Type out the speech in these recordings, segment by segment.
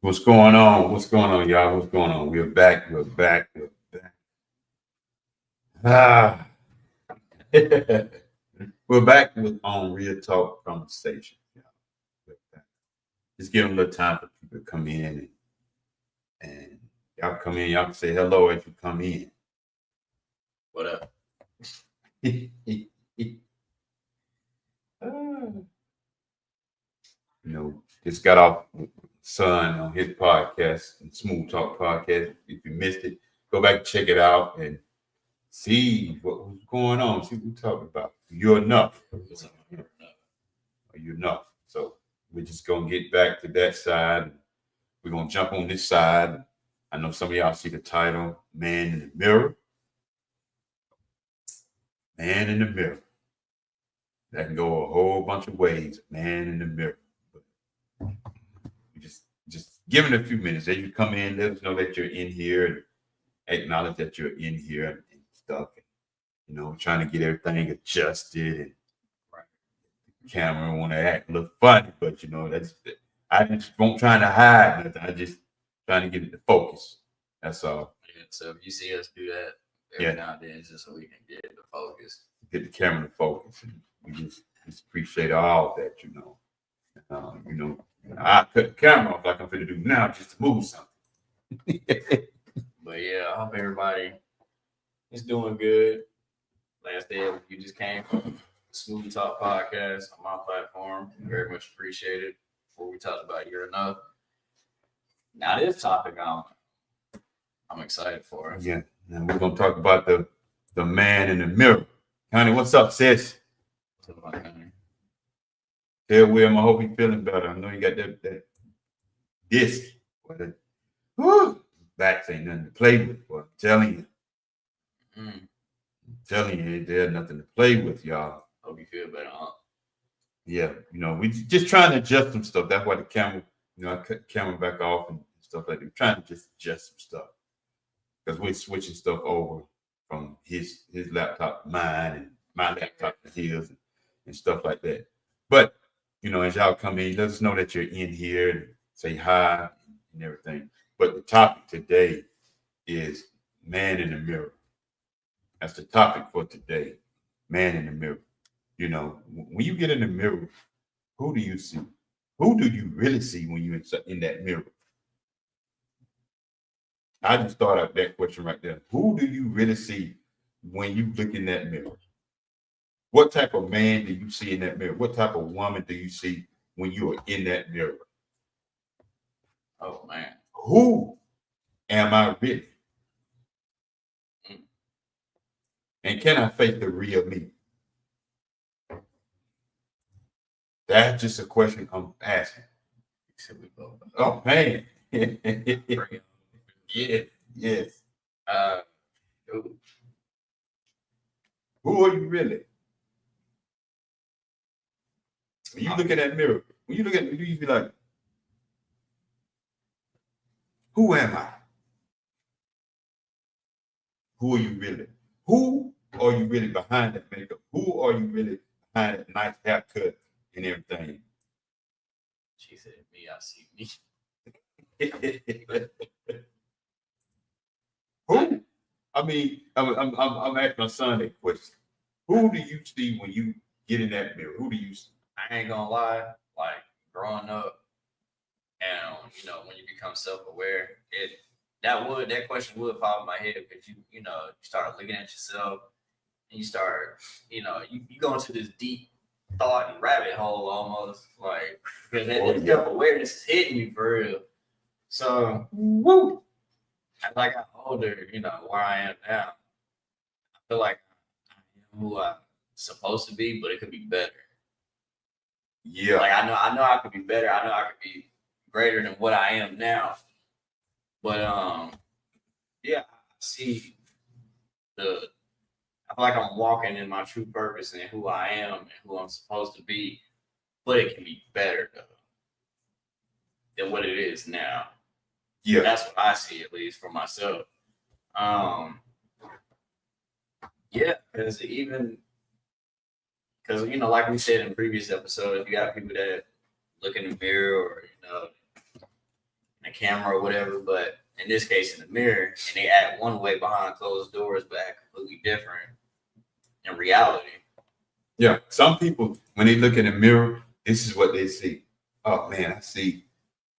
What's going on? What's going on, y'all? What's going on? We're back. We're back. We're back. Ah. We're back with on Real Talk Conversation. Y'all. Just give them a little time for people to come in and y'all come in. Y'all can say hello as you come in. What up? Just got off Son on his podcast, Smooth Talk Podcast. If you missed it, go back and check it out and see what was going on. See what we're talking about. You're enough. Are you enough? So we're just gonna get back to that side. We're gonna jump on this side. I know some of y'all see the title, Man in the Mirror. Man in the Mirror. That can go a whole bunch of ways. Man in the mirror. Just give it a few minutes. As you come in, let us know that you're in here and acknowledge that you're in here and stuff. Trying to get everything adjusted and camera want to act a little funny, but that's I just won't trying to hide nothing. I just trying to get it to focus. That's all. Yeah, so if you see us do that every now and then, it's just so we can get it to focus. Get the camera to focus. And we just appreciate all that, I cut the camera off like I'm going to do now just to move something. But yeah, I hope everybody is doing good. Last day, you just came from Smooth Talk Podcast on my platform. Very much appreciated. Before we talked about You're Enough. Now this topic, I'm excited for it. Yeah, and we're going to talk about the man in the mirror. Connie, what's up, sis? What's up, Connie? Tell William, I hope he's feeling better. I know you got that disc. Backs ain't nothing to play with, boy. I'm telling you. I'm telling you, there's nothing to play with, y'all. Hope you feel better, huh? Yeah, we just trying to adjust some stuff. That's why the camera, I cut the camera back off and stuff like that. We're trying to just adjust some stuff. Because we're switching stuff over from his laptop to mine and my laptop to his and stuff like that. But as y'all come in, let us know that you're in here and say hi and everything. But the topic today is man in the mirror. That's the topic for today. Man in the mirror. When you get in the mirror, who do you see? Who do you really see when you're in that mirror? I just thought out that question right there. Who do you really see when you look in that mirror? What type of man do you see in that mirror? What type of woman do you see when you are in that mirror? Oh, man. Who am I really? And can I face the real me? That's just a question I'm asking. Oh, man. Yeah, yes. Who are you really? When you look in that mirror, do you be like, who am I? Who are you really? Who are you really behind that makeup? Who are you really behind that nice haircut and everything? She said, me, I see me. Who? I mean, I'm asking my son that question. Who do you see when you get in that mirror? Who do you see? I ain't gonna lie, like growing up, and when you become self-aware, that question would pop in my head because you start looking at yourself and you start, you go into this deep thought and rabbit hole almost, like because that self-awareness is hitting you for real. So as I got older, where I am now, I feel like I am who I'm supposed to be, but it could be better. Yeah. Like I know I could be better. I know I could be greater than what I am now. But yeah, I see the. I feel like I'm walking in my true purpose and who I am and who I'm supposed to be, but it can be better though than what it is now. Yeah. That's what I see, at least for myself. Yeah, because like we said in previous episodes, you got people that look in the mirror or in a camera or whatever, but in this case in the mirror, and they act one way behind closed doors, but act completely different in reality. Yeah, some people when they look in the mirror, this is what they see. Oh man, I see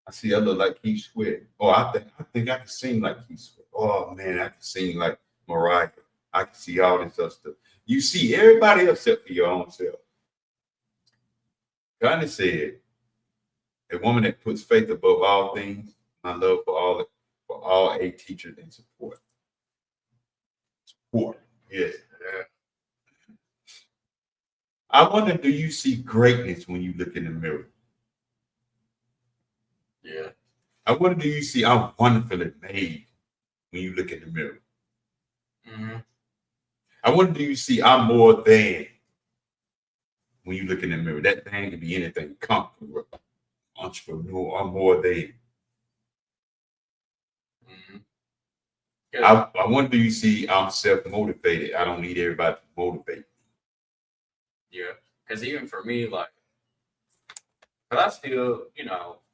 I look like Keith Sweat. Oh, I think I can sing like Keith Sweat. Oh man, I can sing like Mariah. I can see all this other stuff. You see everybody else except for your own self. God said, a woman that puts faith above all things, my love for all a teachers and support. Support. Yes. Yeah. I wonder, do you see greatness when you look in the mirror? Yeah. I wonder, do you see I'm wonderfully made when you look in the mirror? Mm-hmm. I wonder, do you see I'm more than when you look in the mirror? That thing can be anything, conqueror, entrepreneur, I'm more than. Mm-hmm. Yeah. I wonder, do you see I'm self-motivated? I don't need everybody to motivate me. Yeah. Because even for me, like, but I still,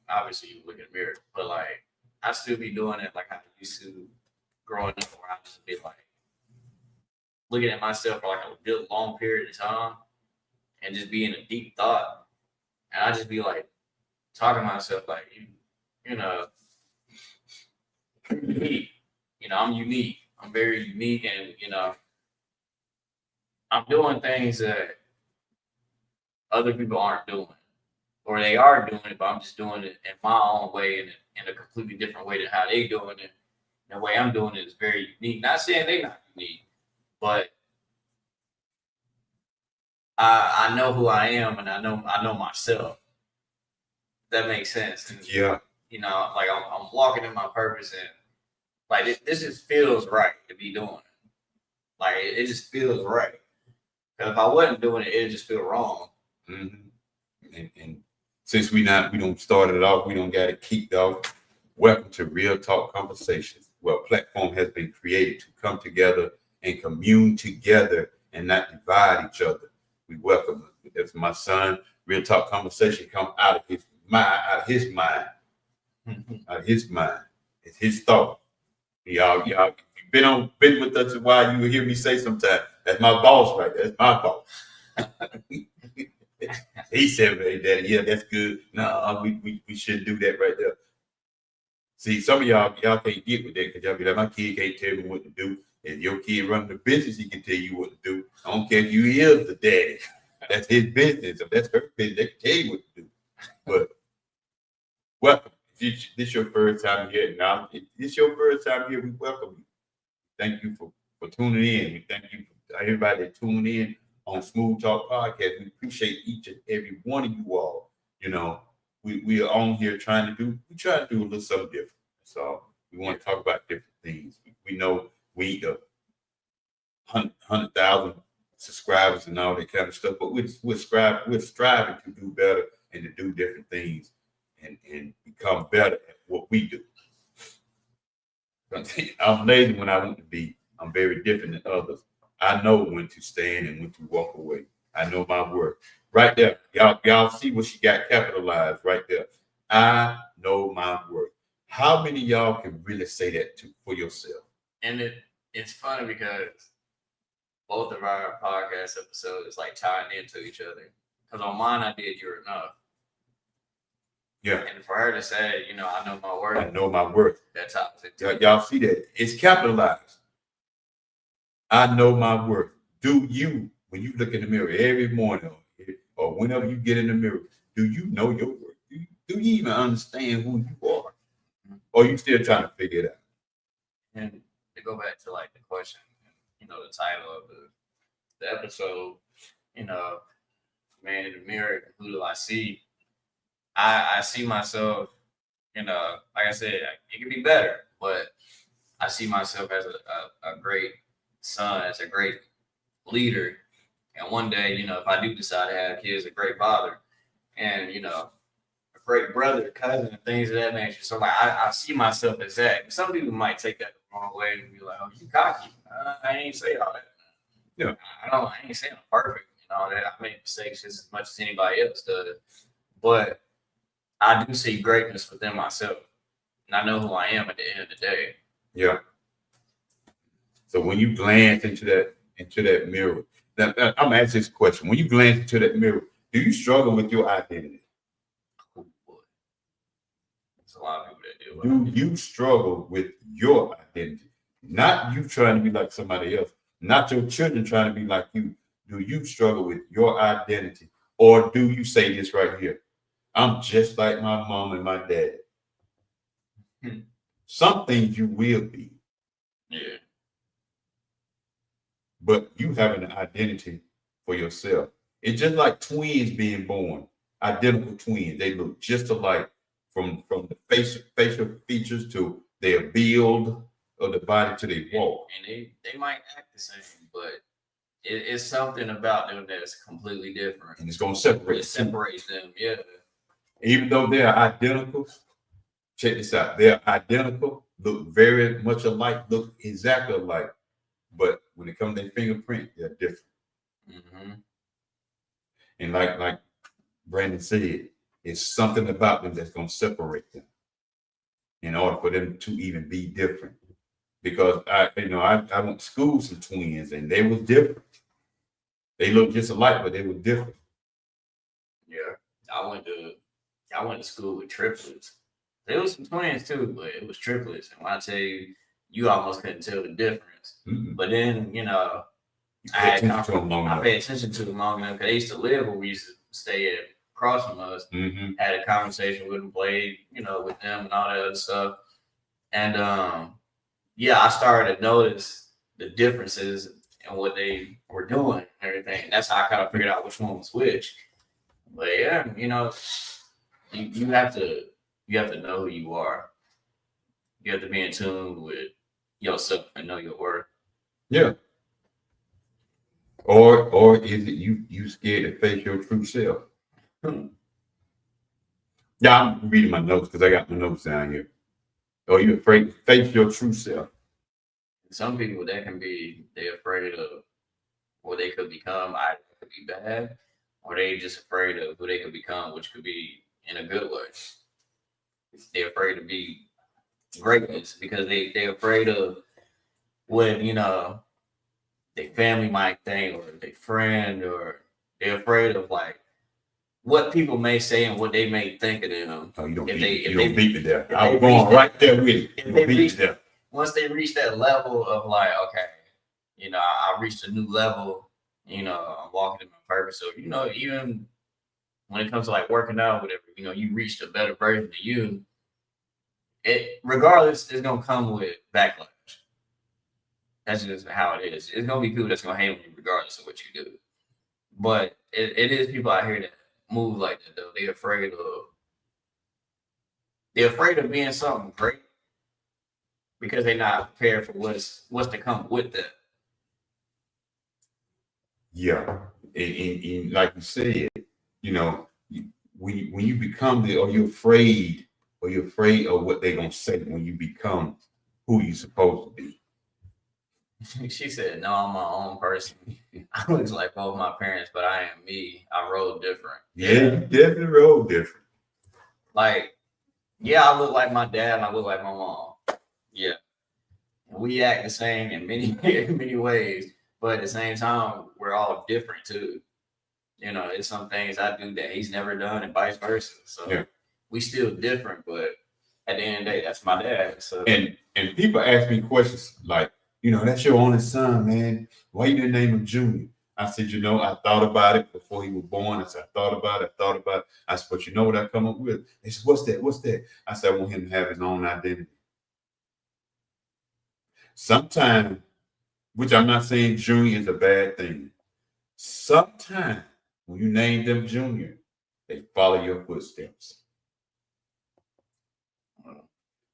obviously you look in the mirror, but like I still be doing it like I used to growing up, where I just be like looking at myself for like a good long period of time and just be in a deep thought. And I just be like talking to myself like, unique. I'm unique. I'm very unique, and I'm doing things that other people aren't doing, or they are doing it, but I'm just doing it in my own way and in a completely different way than how they doing it. And the way I'm doing it is very unique. Not saying they're not unique, but I know who I am, and I know myself. That makes sense. And, Yeah. like I'm walking in my purpose, and like this just feels right to be doing it. Like it just feels right. Because if I wasn't doing it, it'd just feel wrong. Mm-hmm. And since we don't start it off, we don't got it kicked off. Welcome to Real Talk Conversations, where a platform has been created to come together and commune together and not divide each other. We welcome it. That's my son. Real Talk Conversation come out of his mind, out of his mind. It's his thought. Y'all, if you've been with us a while, you will hear me say sometimes, that's my boss right there. That's my boss. He said, hey, Daddy, yeah, that's good. No, we shouldn't do that right there. See, some of y'all can't get with that because y'all be like, my kid can't tell me what to do. If your kid running the business, he can tell you what to do. I don't care if you is the daddy. That's his business. If that's her business, they can tell you what to do. But welcome. If this your first time here, now if this your first time here, we welcome you. Thank you for tuning in. We thank you for everybody that tuned in on Smooth Talk Podcast. We appreciate each and every one of you all. We are on here trying to do a little something different. So we want to talk about different things. We know we 100,000 subscribers and all that kind of stuff, but we're striving to do better and to do different things and become better at what we do. I'm lazy when I want to be. I'm very different than others. I know when to stand and when to walk away. I know my worth. Right there. Y'all see what she got capitalized right there. I know my worth. How many of y'all can really say that for yourself? And it's funny because both of our podcast episodes like tying into each other. Because on mine I did You're Enough. Yeah. And for her to say, I know my worth. I know my worth. That's how it's y'all see that? It's capitalized. I know my worth. Do you, when you look in the mirror every morning or whenever you get in the mirror, do you know your worth? Do you even understand who you are? Or are you still trying to figure it out? And to go back to like the question, you know, the title of the episode, you know, man in the mirror, who do I see? I see myself, you know, like I said, it can be better, but I see myself as a great son, as a great leader. And one day, you know, if I do decide to have kids, a great father and, you know, a great brother, cousin, and things of that nature. So, like, I see myself as that. Some people might take that the wrong way and be like, oh, you cocky. I ain't say all that. Yeah. I ain't saying I'm perfect and all that. I make mistakes just as much as anybody else does. But I do see greatness within myself. And I know who I am at the end of the day. Yeah. So when you glance into that mirror, now, I'm asking this question: when you glance into that mirror, do you struggle with your identity? Oh, boy. There's a lot of people that do. Do you struggle with your identity? Not you trying to be like somebody else, not your children trying to be like you. Do you struggle with your identity? Or do you say this right here? I'm just like my mom and my dad. Some things you will be. Yeah. But you have an identity for yourself. It's just like twins being born, identical twins. They look just alike from the facial features to their build of the body to their walk. And they might act the same, but it's something about them that's completely different. And it's going to separate. It separates them, yeah. Even though they are identical, check this out. They're identical, look very much alike, look exactly alike. But when it comes to their fingerprint, they're different. Mm-hmm. And like Brandon said, it's something about them that's going to separate them in order for them to even be different. Because I went to school with some twins and they was different. They looked just alike, but they were different. Yeah, I went to school with triplets. There was some twins too, but it was triplets. And when I tell you, you almost couldn't tell the difference. Mm-hmm. But then, you know, I paid attention to them long enough because they used to live where we used to stay at across from us. Mm-hmm. Had a conversation with them, played, you know, with them and all that other stuff. And yeah, I started to notice the differences in what they were doing and everything. And that's how I kind of figured out which one was which. But yeah, you know, you have to know who you are. You have to be in tune with yourself and know your worth. Yeah. Or is it you scared to face your true self? Yeah, I'm reading my notes because I got my notes down here. Or you afraid to face your true self? Some people they're afraid of what they could become. Either it could be bad, or they just afraid of who they could become, which could be in a good way. They're afraid to be greatness because they're afraid of what, you know, their family might think or their friend, or they're afraid of like what people may say and what they may think of them. Oh, you don't If beat they me there. I was going right there with it. You don't beat me there. Once they reach that level of like, okay, you know, I reached a new level, you know, I'm walking in my purpose. So, you know, even when it comes to like working out, whatever, you know, you reached a better version of you. It regardless, it's gonna come with backlash. That's just how it is. It's gonna be people that's gonna hate on you regardless of what you do. But it is people out here that move like that though. They're afraid of being something great because they're not prepared for what's to come with that. Yeah, and like you said, you know, when you become you're afraid of what they're gonna say when you become who you're supposed to be. She said, "No, I'm my own person. I look like both my parents, but I am me. I roll different." Yeah, you definitely roll different. Like, yeah, I look like my dad and I look like my mom. Yeah, we act the same in many ways, but at the same time, we're all different too. You know, it's some things I do that he's never done, and vice versa. So yeah, we still different, but at the end of the day, that's my dad. So and people ask me questions like, you know, that's your only son, man. Why you didn't name him Junior? I said, you know, I thought about it before he was born. I said, I thought about it. I said, but you know what I come up with? They said, what's that? I said, I want him to have his own identity. Sometimes, which I'm not saying junior is a bad thing. Sometimes when you name them junior, they follow your footsteps.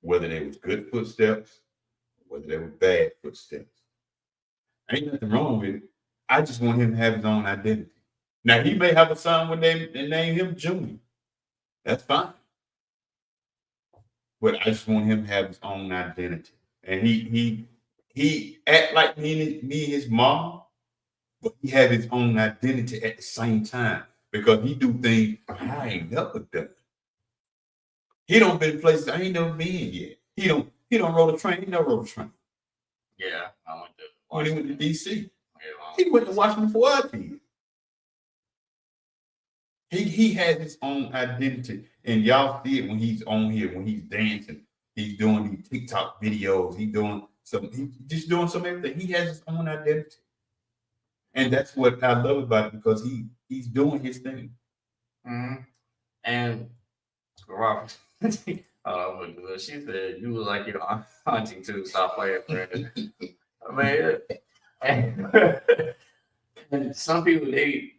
Whether they was good footsteps, whether they were bad footsteps. Ain't nothing wrong with it. I just want him to have his own identity. Now he may have a son when they name him Junior. That's fine. But I just want him to have his own identity. And he act like me and his mom, but he have his own identity at the same time because he do things I ain't never done. He don't been places I ain't never been yet. He don't roll a train. He never rode a train. Yeah, I went to When he Washington. went to DC. Yeah, He went to Washington before I did. He has his own identity. And y'all see it when he's on here, when he's dancing, he's doing these TikTok videos, he's just doing some everything. He has his own identity. And that's what I love about it because he's doing his thing. mm-hmm. And Robert, she said you look like you're hunting too. Stop playing, Brandon. I mean, and some people they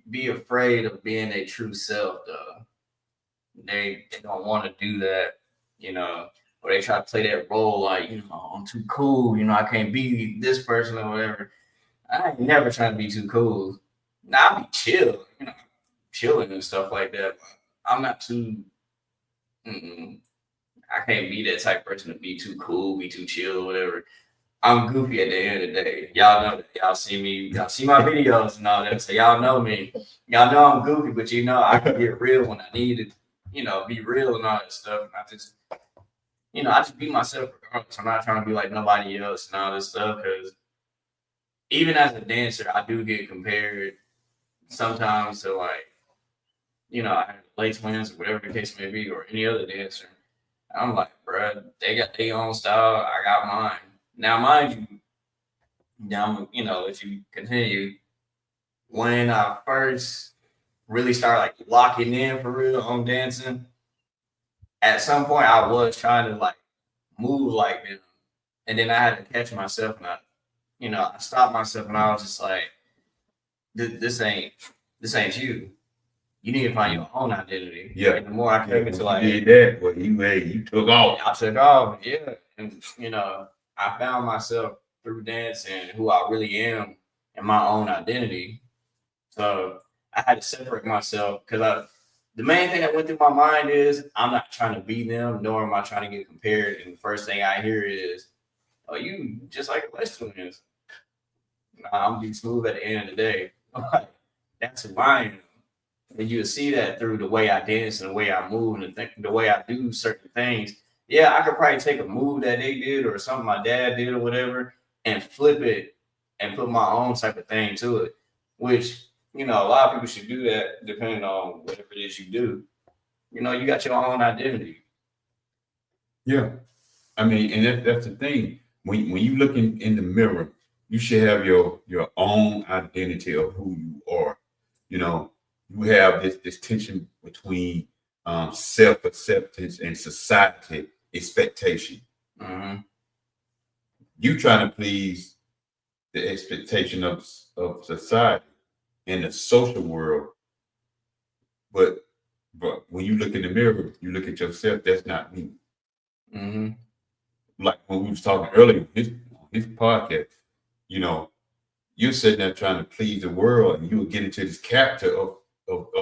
be afraid of being their true self. Though they don't want to do that, or they try to play that role like I'm too cool. I can't be this person or whatever. I ain't never trying to be too cool. Now I be chill, chilling and stuff like that. But I'm not too. I can't be that type of person to be too cool, be too chill, whatever. I'm goofy at the end of the day. Y'all know that. Y'all see me. Y'all see my videos and all that. So y'all know me. Y'all know I'm goofy, but I can get real when I need to, be real and all that stuff. And I just be myself regardless. I'm not trying to be like nobody else and all this stuff because even as a dancer, I do get compared sometimes to like, I have Lay Twins or whatever the case may be, or any other dancer. I'm like, bruh, they got their own style. I got mine. Now, mind you, if you continue, when I first really started like locking in for real on dancing, at some point I was trying to like move like them. And then I had to catch myself and I stopped myself and I was just like, this ain't you. You need to find your own identity. Yeah. And the more I came into like, you did that, but you took off. I took off, yeah. And I found myself through dancing who I really am and my own identity. So I had to separate myself because the main thing that went through my mind is I'm not trying to be them, nor am I trying to get compared. And the first thing I hear is, "Oh, you just like Lay Twins." Nah, I'm be smooth at the end of the day. That's who I am. And you'll see that through the way I dance and the way I move and the way I do certain things. Yeah, I could probably take a move that they did or something my dad did or whatever and flip it and put my own type of thing to it, which, a lot of people should do that depending on whatever it is you do. You got your own identity. Yeah. I mean, and that's the thing. When you look in the mirror, you should have your own identity of who you are. You have this tension between self-acceptance and society expectation. Mm-hmm. You trying to please the expectation of society in the social world, but when you look in the mirror, you look at yourself. That's not me. Mm-hmm. Like when we was talking earlier, his podcast, you're sitting there trying to please the world, and you'll get into this character of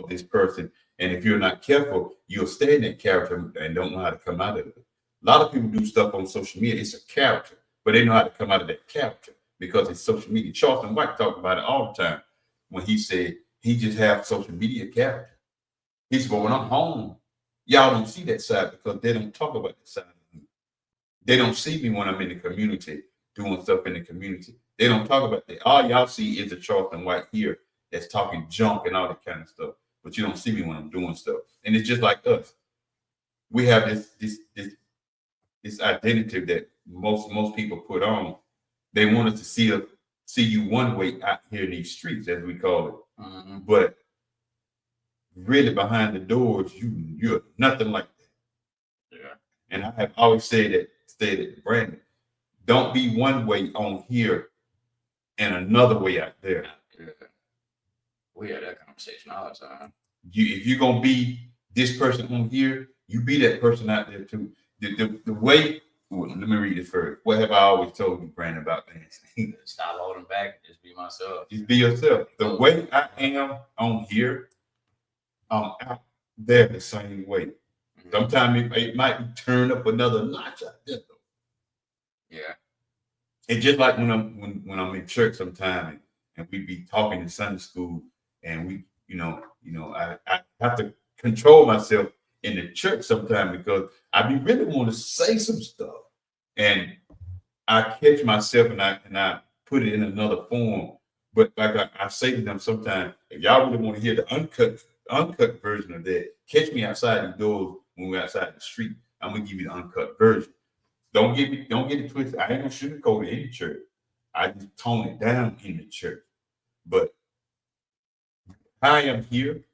this person. And if you're not careful, you'll stay in that character and don't know how to come out of it. A lot of people do stuff on social media. It's a character, but they know how to come out of that character because it's social media. Charleston White talked about it all the time when he said he just have social media character. He said, but when I'm home, y'all don't see that side because they don't talk about that side of me. They don't see me when I'm in the community doing stuff in the community. They don't talk about that. All y'all see is the Charleston White here that's talking junk and all that kind of stuff. But you don't see me when I'm doing stuff. And it's just like us. We have this identity that most people put on. They want us to see you one way out here in these streets, as we call it. Mm-hmm. But really behind the doors, you're nothing like that. Yeah. And I have always said it to Brandon. don't be one way on here and another way out there. Yeah. We had that conversation all the time. If you're gonna be this person on here, you be that person out there too. The way, well, let me read this first. What have I always told you, Brandon, about dancing? Stop holding back. Just be myself. Just be yourself. The way I am on here, I'm out there the same way. Sometimes it might be turned up another notch out there. Yeah. It's just like when I'm in church sometime and we be talking in Sunday school and we, I have to control myself in the church sometimes because I be really want to say some stuff and I catch myself and I put it in another form. But like I say to them sometimes, if y'all really want to hear the uncut version of that, catch me outside the doors when we're outside the street. I'm gonna give you the uncut version. Don't get it twisted. I ain't gonna sugarcoat it in the church. I just tone it down in the church. But I am here.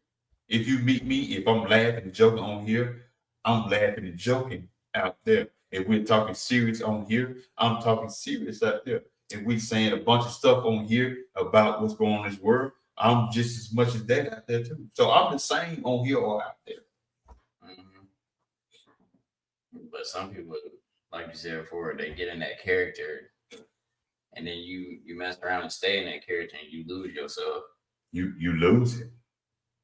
If you meet me, if I'm laughing and joking on here, I'm laughing and joking out there. If we're talking serious on here, I'm talking serious out there. If we're saying a bunch of stuff on here about what's going on in this world, I'm just as much as that out there too. So I'm the same on here or out there. But some people, like you said before, they get in that character, and then you mess around and stay in that character, and you lose yourself. You lose it,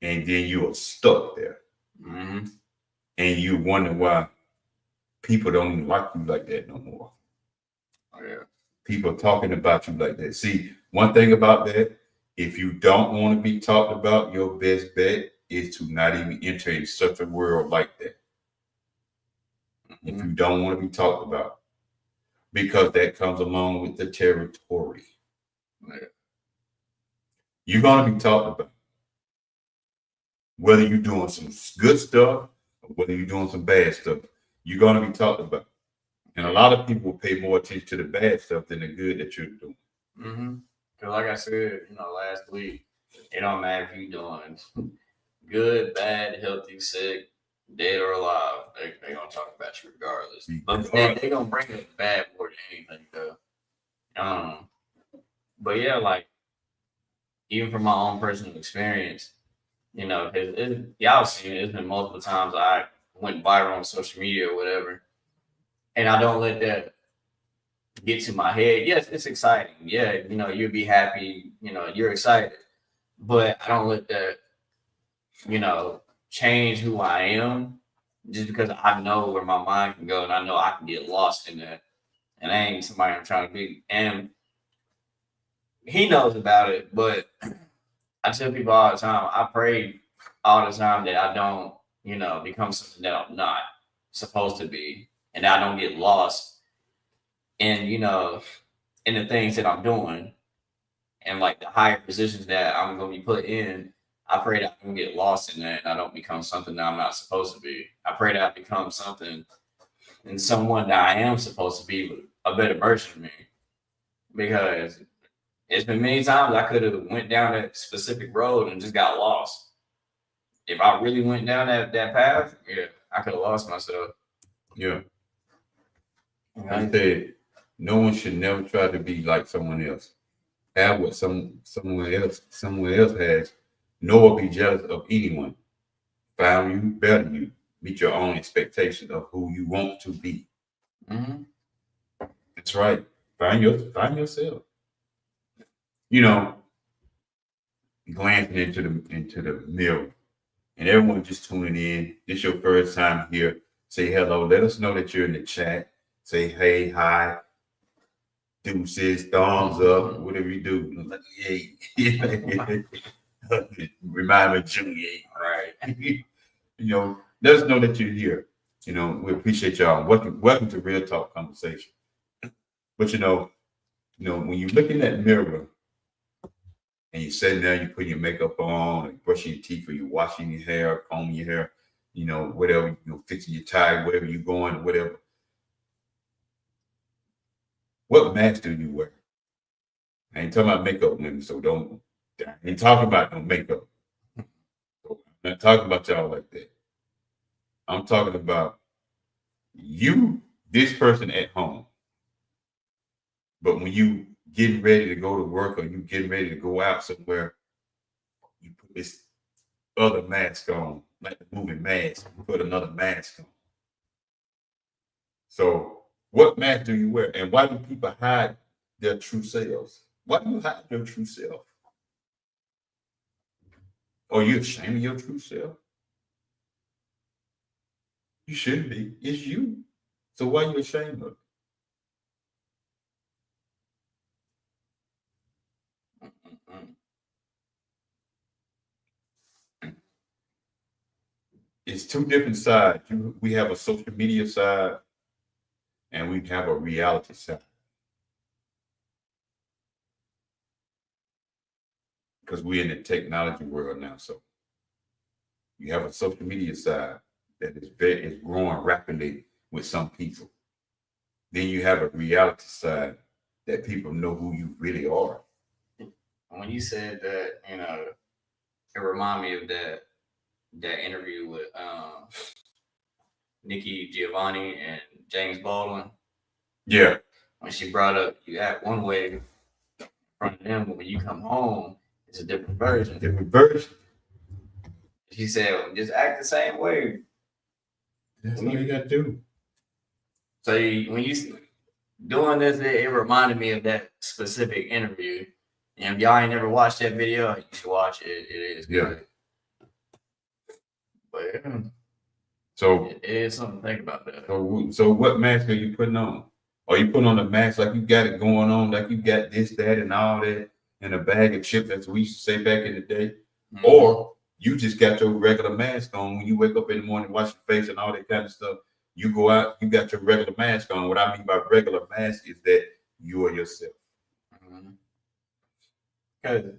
and then you are stuck there, and you wonder why people don't even like you like that no more. Oh, yeah. People talking about you like that. See, one thing about that, if you don't want to be talked about, your best bet is to not even enter in such a world like that. If you don't want to be talked about, because that comes along with the territory. Yeah. You're going to be talked about. Whether you're doing some good stuff or whether you're doing some bad stuff, you're going to be talked about. And a lot of people pay more attention to the bad stuff than the good that you're doing. Because like I said, last week, it don't matter if you're doing good, bad, healthy, sick, dead or alive. They gonna talk about you regardless. But they gonna bring up bad more than anything, though. But yeah, like even from my own personal experience, y'all seen it. It's been multiple times I went viral on social media or whatever, and I don't let that get to my head. Yes, it's exciting. Yeah, you'll be happy. You're excited, but I don't let that, change who I am just because I know where my mind can go and I know I can get lost in that. And I ain't somebody I'm trying to be. And he knows about it, but I tell people all the time, I pray all the time that I don't, become something that I'm not supposed to be. And I don't get lost in, in the things that I'm doing and like the higher positions that I'm going to be put in. I pray that I don't get lost in that and I don't become something that I'm not supposed to be. I pray that I become something and someone that I am supposed to be, a better version of me. Because it's been many times I could have went down that specific road and just got lost. If I really went down that path, yeah, I could have lost myself. Yeah. I said, no one should never try to be like someone else. Have what someone else has. Nor be jealous of anyone. Find you, better you. Meet your own expectations of who you want to be. That's right. Find yourself. Glancing into the mirror, and everyone just tuning in. This your first time here. Say hello. Let us know that you're in the chat. Say hey, hi, deuces, thumbs up, whatever you do. Hey. Remind me of Junior, right? Let us know that you're here. We appreciate y'all. Welcome to Real Talk Conversation. But when you look in that mirror and you're sitting there, you put your makeup on, and brushing your teeth, or you're washing your hair, combing your hair, whatever, fixing your tie, wherever you're going, whatever. What mask do you wear? I ain't talking about makeup, women, so I ain't talking about no makeup. I'm not talking about y'all like that. I'm talking about you, this person at home. But when you getting ready to go to work or you getting ready to go out somewhere, you put this other mask on, like the movie Mask. You put another mask on. So, what mask do you wear, and why do people hide their true selves? Why do you hide your true self? Are you ashamed of your true self? You shouldn't be. It's you. So why are you ashamed of it? It's two different sides. We have a social media side and we have a reality side. Because we're in the technology world now. So you have a social media side that is growing rapidly with some people. Then you have a reality side that people know who you really are. When you said that, it reminded me of that interview with Nikki Giovanni and James Baldwin. Yeah. When she brought up you act one way in front of them, but when you come home, it's a different version. Different version. She said, just act the same way. That's all you got to do. So when you doing this, it reminded me of that specific interview. And if y'all ain't never watched that video, you should watch it. It is good. Yeah. But yeah. So it is something to think about that. So what mask are you putting on? Are you putting on a mask like you got it going on, like you got this, that, and all that in a bag of chips, as we used to say back in the day? Mm-hmm. Or you just got your regular mask on when you wake up in the morning, wash your face and all that kind of stuff. You go out, you got your regular mask on. What I mean by regular mask is that you are yourself. Because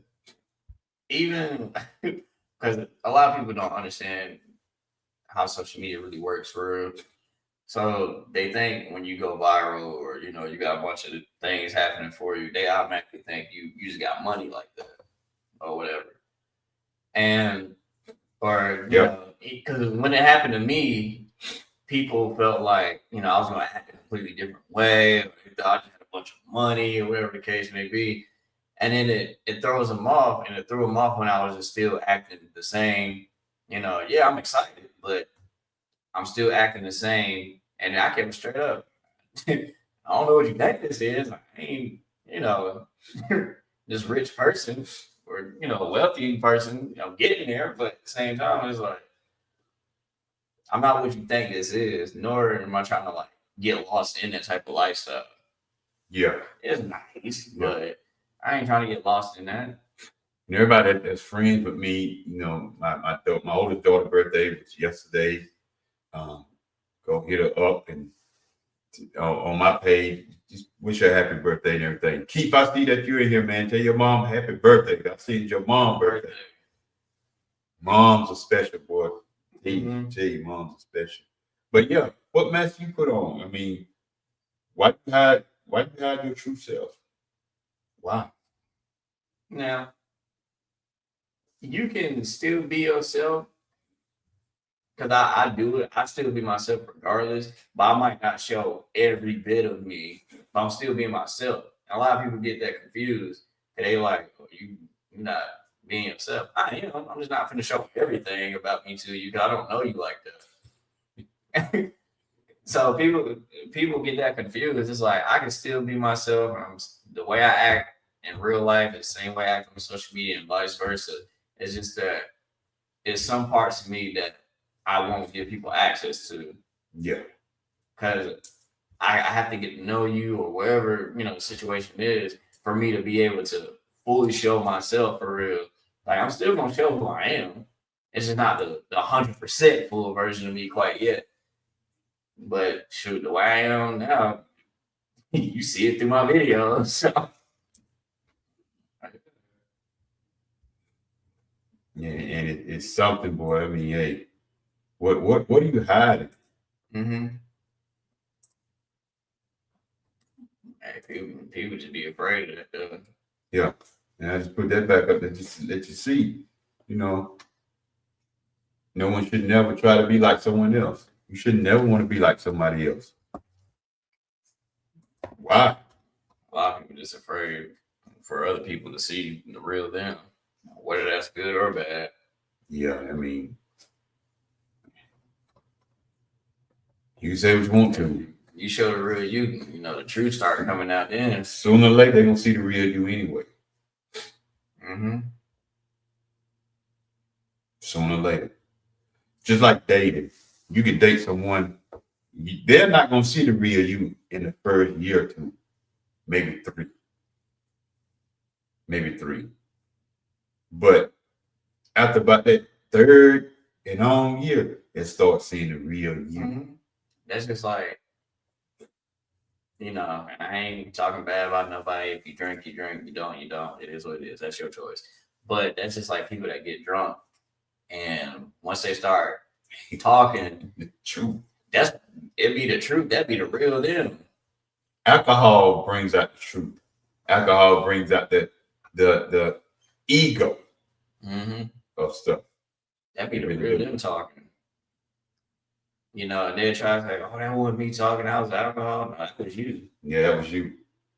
because a lot of people don't understand how social media really works for real. So they think when you go viral or, you got a bunch of things happening for you, they automatically think you just got money like that or whatever. And, because when it happened to me, people felt like, I was going to act a completely different way. Or I just had a bunch of money or whatever the case may be. And then it throws them off, and it threw them off when I was just still acting the same. Yeah, I'm excited, but I'm still acting the same. And I kept straight up. I don't know what you think this is. I ain't, this rich person or, a wealthy person, getting there. But at the same time, it's like, I'm not what you think this is, nor am I trying to get lost in that type of lifestyle. Yeah. It's nice, but I ain't trying to get lost in that. And everybody that's friends with me, my oldest daughter's birthday was yesterday. Go hit her up and on my page, just wish her happy birthday and everything. Keith, I see that you're in here, man. Tell your mom happy birthday. I see it's your mom's birthday. Mom's a special boy. Tell you, mom's a special. But yeah, what mask you put on? I mean, why you hide your true self? Why? Now, you can still be yourself. Because I do it. I still be myself regardless, but I might not show every bit of me, but I'm still being myself. And a lot of people get that confused. And they like, you're not being yourself. I am. I'm just not going to show everything about me to you because I don't know you like that. So people get that confused. It's like, I can still be myself. The way I act in real life is the same way I act on social media and vice versa. It's just that there's some parts of me that I won't give people access to. Yeah. Because I have to get to know you or wherever, the situation is for me to be able to fully show myself for real. Like, I'm still going to show who I am. It's just not the 100% full version of me quite yet. But shoot, the way I am now, you see it through my videos. So. Yeah, and it's something, boy. I mean, hey. What are you hiding? Mm-hmm. Hey, people just be afraid of that. Yeah, and I just put that back up to just let you see. No one should never try to be like someone else. You should never want to be like somebody else. Why? A lot of people just afraid for other people to see the real them, whether that's good or bad. Yeah, I mean, you can say what you want to. You show the real you, you know, the truth started coming out then. Sooner or later, they're gonna see the real you anyway. Mm-hmm. Sooner or later, just like dating, you can date someone. They're not gonna see the real you in the first year or two, maybe three. But after about that third and on year, they start seeing the real you. Mm-hmm. That's just like, you know, and I ain't talking bad about nobody. If you drink, you drink. You don't, you don't. It is what it is. That's your choice. But that's just like people that get drunk, and once they start talking, The truth. It'd be the truth. That'd be the real them. Alcohol brings out the truth. Alcohol brings out the ego Mm-hmm. of stuff. That'd be the Really real do. them talking. You know, and they're trying to say, "Oh, that wasn't me talking. That was alcohol." No, that was you. Yeah, that was you.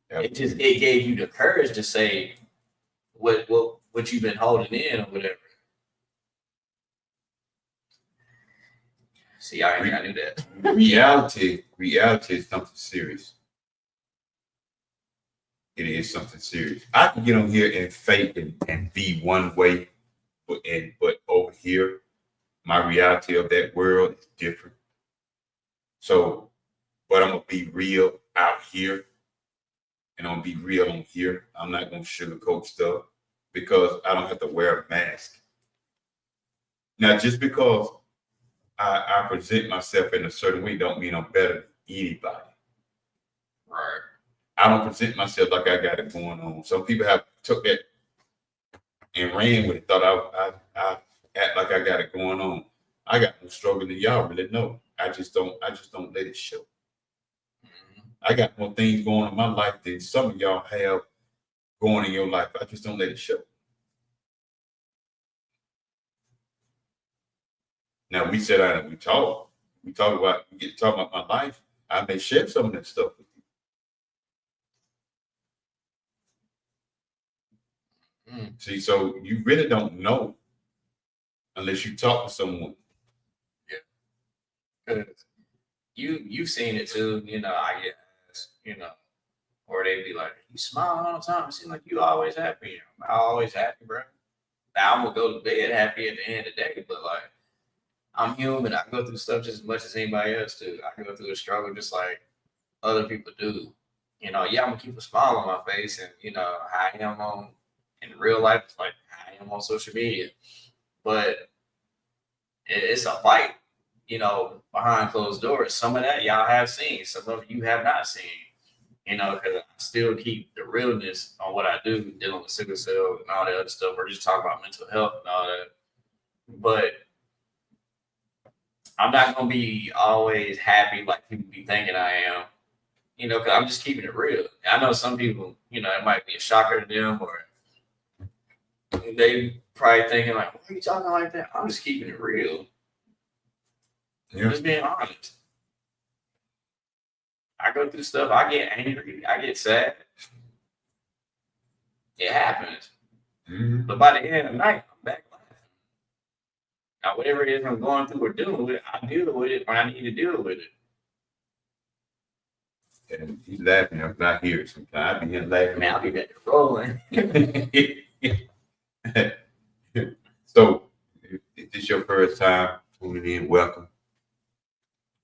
That It was just you. it gave you the courage to say what you've been holding in or whatever. See, I knew that. Reality is something serious. It is something serious. I can get on here and fake and be one way, but over here, my reality of that world is different. So, but I'm gonna be real out here, and I'm gonna be real on here. I'm not gonna sugarcoat stuff because I don't have to wear a mask. Now, just because I present myself in a certain way, don't mean I'm better than anybody. Right. I don't present myself like I got it going on. Some people have took that and ran with it, thought I act like I got it going on. I got more struggle than y'all really know. I just don't let it show. Mm-hmm. I got more things going on in my life than some of y'all have going in your life. I just don't let it show. Now we sit down and we talk. We talk about we get to talk about my life. I may share some of that stuff with you. Mm. See, so you really don't know unless you talk to someone. Cause you've seen it too. You know, I get asked, you know, or they'd be like, "You smile all the time. It seems like you always happy." I'm always happy, bro. Now I'm gonna go to bed happy at the end of the day, but like I'm human. I go through stuff just as much as anybody else do. I go through a struggle just like other people do. You know, yeah, I'm gonna keep a smile on my face, and you know, how I am on in real life, it's like how I am on social media. But it's a fight, you know, behind closed doors. Some of that y'all have seen, some of you have not seen. You know, because I still keep the realness on what I do, dealing with sickle cell and all that other stuff, or just talk about mental health and all that. But I'm not gonna be always happy like people be thinking I am. You know, because I'm just keeping it real. I know some people, you know, it might be a shocker to them, or they probably thinking like, "Why are you talking like that?" I'm just keeping it real. Yeah. Just being honest. I go through stuff. I get angry. I get sad. It happens. Mm-hmm. But by the end of the night, I'm back laughing. Now, whatever it is I'm going through or dealing with, I deal with it when I need to deal with it. And he's laughing. I'm not here sometimes. I be here laughing. Man, I'll be back rolling. So, if this your first time tuning in, welcome.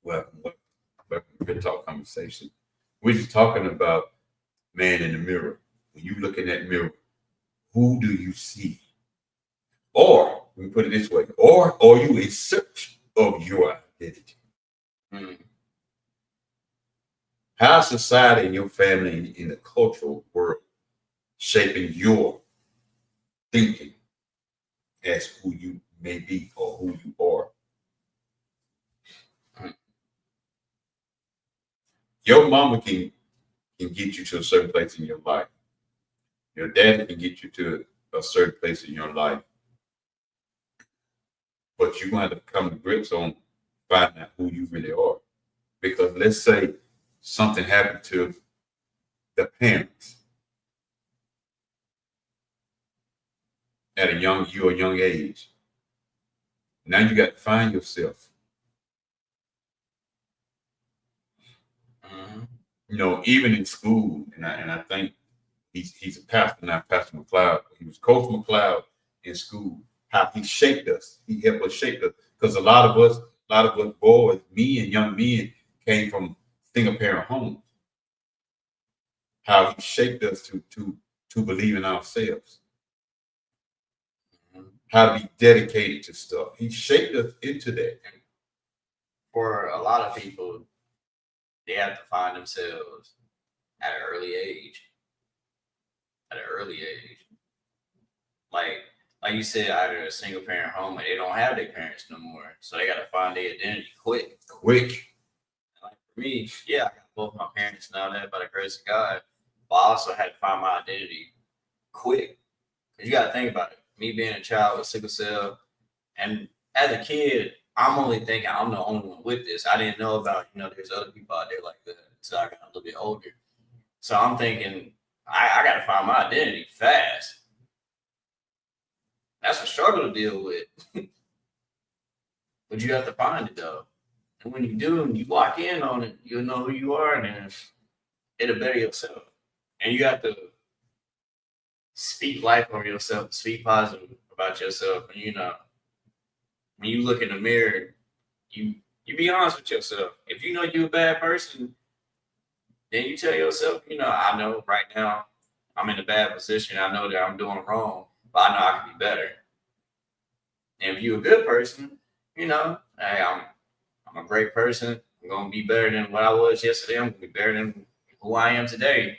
Welcome to Good Talk Conversation. We're just talking about man in the mirror. When you look in that mirror, who do you see? Or, let me put it this way, or are you in search of your identity? Mm. How society and your family in the cultural world shaping your thinking as who you may be or who you are? Your mama can get you to a certain place in your life. Your dad can get you to a certain place in your life. But you're going to have to come to grips on finding out who you really are. Because let's say something happened to the parents at a young age. Now you got to find yourself. Mm-hmm. You know, even in school, and I think he's a pastor now, Pastor McLeod. He was Coach McLeod in school. How he shaped us, he helped us shape us. Because a lot of us boys, me and young men, came from single parent homes. How he shaped us to believe in ourselves. Mm-hmm. How to be dedicated to stuff. He shaped us into that. For a lot of people, they have to find themselves at an early age. At an early age, like you said, either a single parent home and they don't have their parents no more, so they got to find their identity quick. Like for me, yeah, I got both my parents now that by the grace of God, but I also had to find my identity quick. Cause you got to think about it. Me being a child with sickle cell, and as a kid, I'm only thinking I'm the only one with this. I didn't know about there's other people out there like that until I got a little bit older. So I'm thinking I got to find my identity fast. That's a struggle to deal with, but you have to find it though. And when you do, and you lock in on it, you'll know who you are, and then it'll better yourself. And you have to speak life on yourself, speak positive about yourself. And when you look in the mirror, you be honest with yourself. If you know you're a bad person, then you tell yourself, I know right now I'm in a bad position. I know that I'm doing wrong, but I know I can be better. And if you're a good person, hey, I'm a great person. I'm gonna be better than what I was yesterday. I'm gonna be better than who I am today.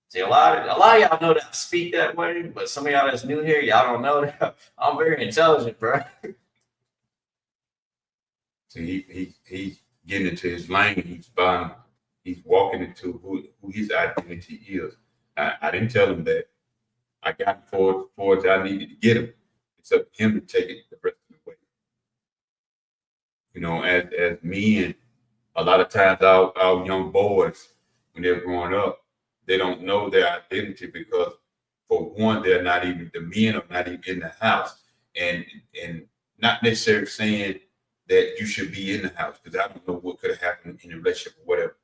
See, a lot of y'all know that I speak that way, but some of y'all that's new here, y'all don't know that I'm very intelligent, bro. So he's getting into his lane. He's walking into who his identity is. I didn't tell him that. I got him forward I needed to get him. It's up to him to take it the rest of the way. As me and a lot of times our young boys, when they're growing up, they don't know their identity because, for one, the men are not even in the house, and not necessarily saying that you should be in the house, because I don't know what could have happened in a relationship or whatever,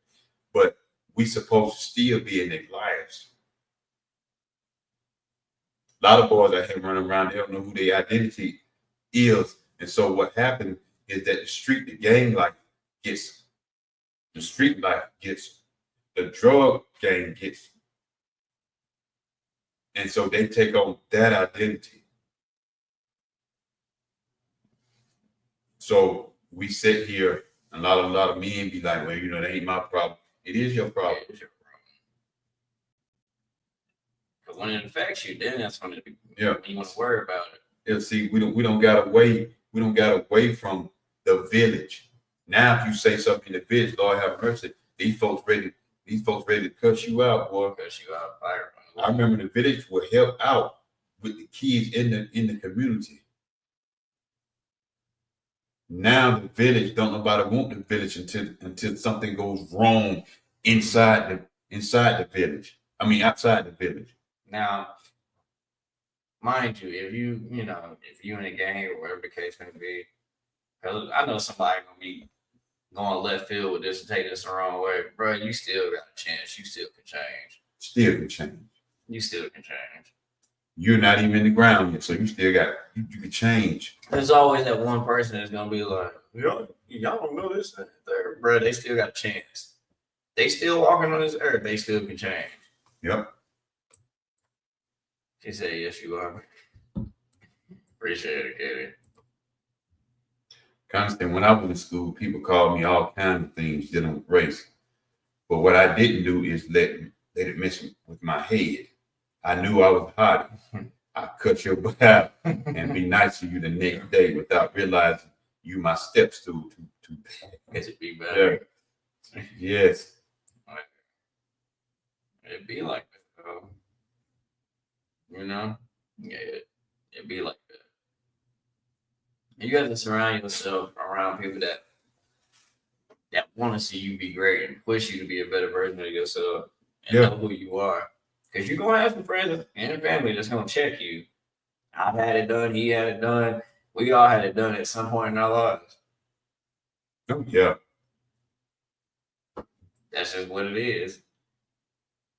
but we supposed to still be in their lives. A lot of boys out here running around, they don't know who their identity is, and so what happened is that the gang life gets, the street life gets, the drug game gets. And so they take on that identity. So we sit here, and a lot of men be like, well, that ain't my problem. It is your problem. It is your problem. Because when it affects you, then that's when you want to worry about it. Yeah, see, we don't got away from the village. Now, if you say something in the village, Lord have mercy, these folks ready to cut you out, boy. Cut you out, fire. I remember the village would help out with the kids in the community. Now the village, don't nobody want the village until something goes wrong inside the village. I mean, outside the village. Now, mind you, if you in a gang or whatever the case may be, because I know somebody gonna be going left field with this and take this the wrong way, bro. You still got a chance. You still can change. Still can change. You still can change. You're not even in the ground yet, so you still got you can change. There's always that one person that's gonna be like, y'all don't know this and that, bro. They still got a chance. They still walking on this earth. They still can change. Yep. She said, "Yes, you are." Appreciate it, Katie. Constant. When I was in school, people called me all kinds of things dealing with race, but what I didn't do is let it mess with my head. I knew I was hot. I cut your butt out and be nice to you the next day without realizing you my step stool to be better. Yes. It'd be like that, though. Yeah, it'd be like that. You got to surround yourself around people that want to see you be great and push you to be a better version of yourself and Yeah. know who you are. Because you're gonna have some friends and family that's gonna check you. I've had it done. He had it done. We all had it done at some point in our lives. Oh, yeah. That's just what it is.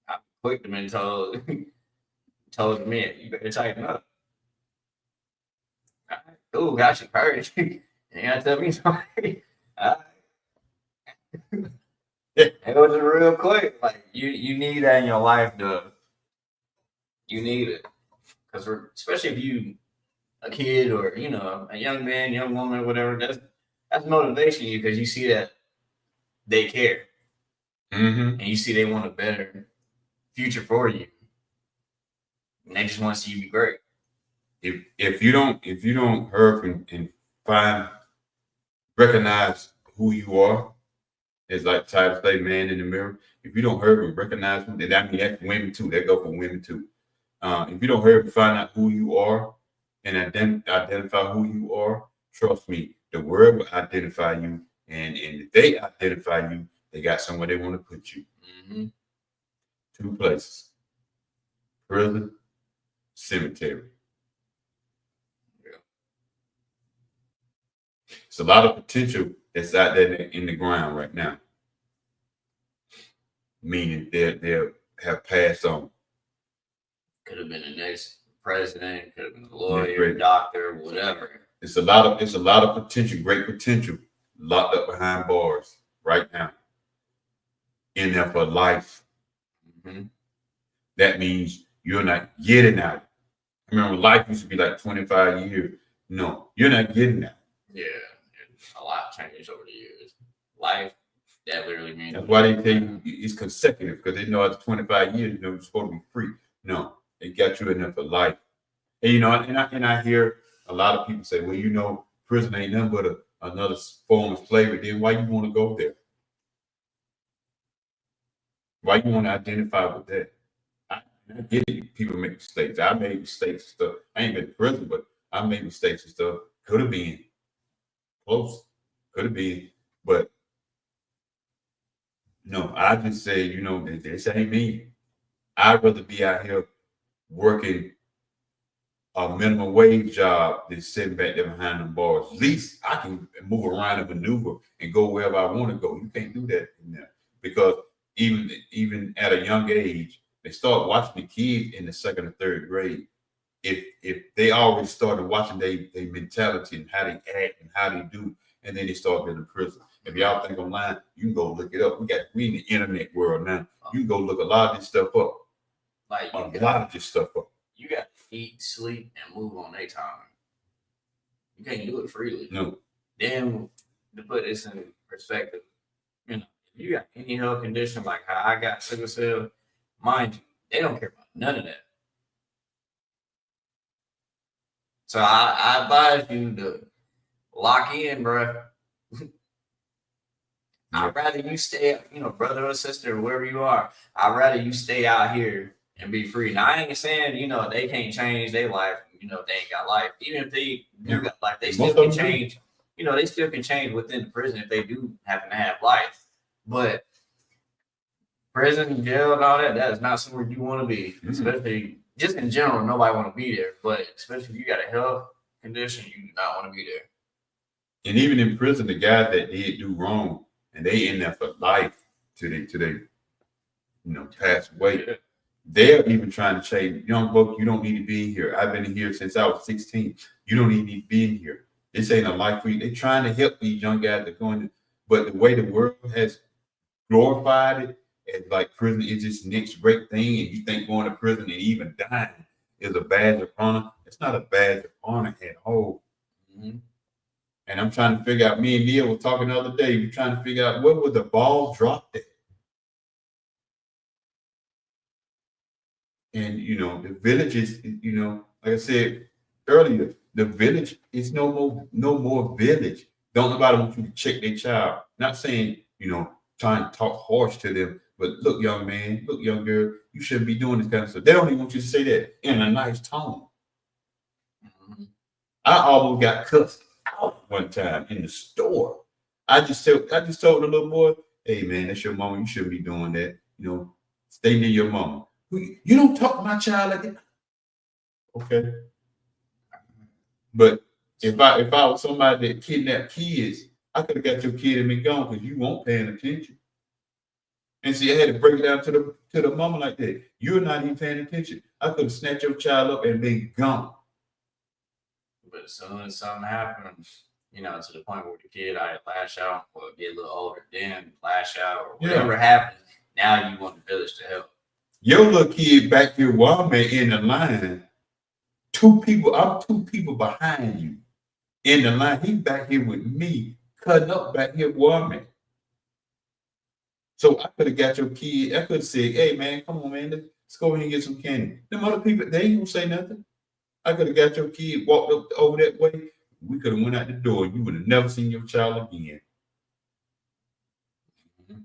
I quick them and told the men, you better tighten up. All right, cool, got you courage. You gotta tell me something. All right. It was real quick. Like you need that in your life, though. You need it because especially if you a kid or a young man, young woman, whatever. That's motivation you because you see that they care Mm-hmm. and you see they want a better future for you, and they just want to see you be great. If you don't hurt and find recognize who you are, it's like Tyler say, man in the mirror. If you don't hurt and recognize them, then I mean that's women too. That go for women too. If you don't hurt and find out who you are and identify who you are, trust me, the world will identify you. And if they identify you, they got somewhere they want to put you. Mm-hmm. 2 places: prison, cemetery. Yeah. It's a lot of potential that's out there in the ground right now. Meaning they have passed on. Could have been the next president, could have been a Next lawyer, president. doctor, whatever. It's a lot of potential, great potential, locked up behind bars right now. In there for life. Mm-hmm. That means you're not getting out. I remember life used to be like 25 years. No, you're not getting out. Yeah, a lot changed over the years. Life, that literally means. That's why they tell you it's consecutive, because they know after 25 years, you're supposed to be free. No, they got you in there for life. And I hear a lot of people say, well, prison ain't nothing but another form of slavery. Then why you want to go there? Why you want to identify with that? I get it. People make mistakes. I made mistakes and stuff. I ain't been to prison, but I made mistakes and stuff. Could have been close. Could have been. But no, I just say, this ain't me. I'd rather be out here working a minimum wage job than sitting back there behind them bars. At least I can move around and maneuver and go wherever I want to go. You can't do that in there because even at a young age, they start watching the kids in the 2nd or 3rd grade. If they already started watching their mentality and how they act and how they do, and then they start being in prison. If y'all think online, you can go look it up. We in the internet world now. You can go look a lot of this stuff up. Like a lot of this stuff up. You got to eat, sleep, and move on their time. You can't do it freely. No. Then to put this in perspective, if you got any health condition like how I got sickle cell, mind you, they don't care about none of that. So I advise you to lock in, bro. I'd rather you stay, brother or sister, wherever you are. I'd rather you stay out here and be free. Now, I ain't saying, they can't change their life, they ain't got life. Even if they do got life, they still can change. They still can change within the prison if they do happen to have life. But prison, jail, and all that is not somewhere you want to be. Mm-hmm. Especially, just in general, nobody want to be there. But especially if you got a health condition, you do not want to be there. And even in prison, the guys that did do wrong, and they in there for life till they pass away. Yeah. They're even trying to say, young folks, you don't need to be here. I've been here since I was 16. You don't need to be in here. This ain't a life for you. They're trying to help these young guys that are going to, but the way the world has glorified it, it's like prison is this next great thing, and you think going to prison and even dying is a badge of honor. It's not a badge of honor at all. Mm-hmm. And I'm trying to figure out, me and Neil were talking the other day, we're trying to figure out where would the ball drop at? And, the village is, like I said earlier, the village is no more village. Don't nobody want you to check their child. Not saying, trying to talk harsh to them, but look, young man, look, young girl, you shouldn't be doing this kind of stuff. They don't even want you to say that in a nice tone. Mm-hmm. I almost got cussed out one time in the store. I just told the little boy, hey man, that's your mama. You shouldn't be doing that. You know, stay near your mama. You don't talk to my child like that. Okay. But if I was somebody that kidnapped kids, I could have got your kid and been gone because you weren't paying attention. And see, I had to break it down to the mama like that. You're not even paying attention. I could have snatched your child up and been gone. But as soon as something happens, you know, to the point where the kid I lash out or get a little older, then lash out or whatever happens, now you want the village to help. Your little kid back here, Walmart in the line, I'm 2 people behind you in the line. He back here with me, cutting up back here at Walmart. So I could have got your kid. I could have said, hey man, come on, man, let's go ahead and get some candy. Them other people, they ain't gonna say nothing. I could have got your kid, walked up over that way. We could have went out the door. You would have never seen your child again. Mm-hmm.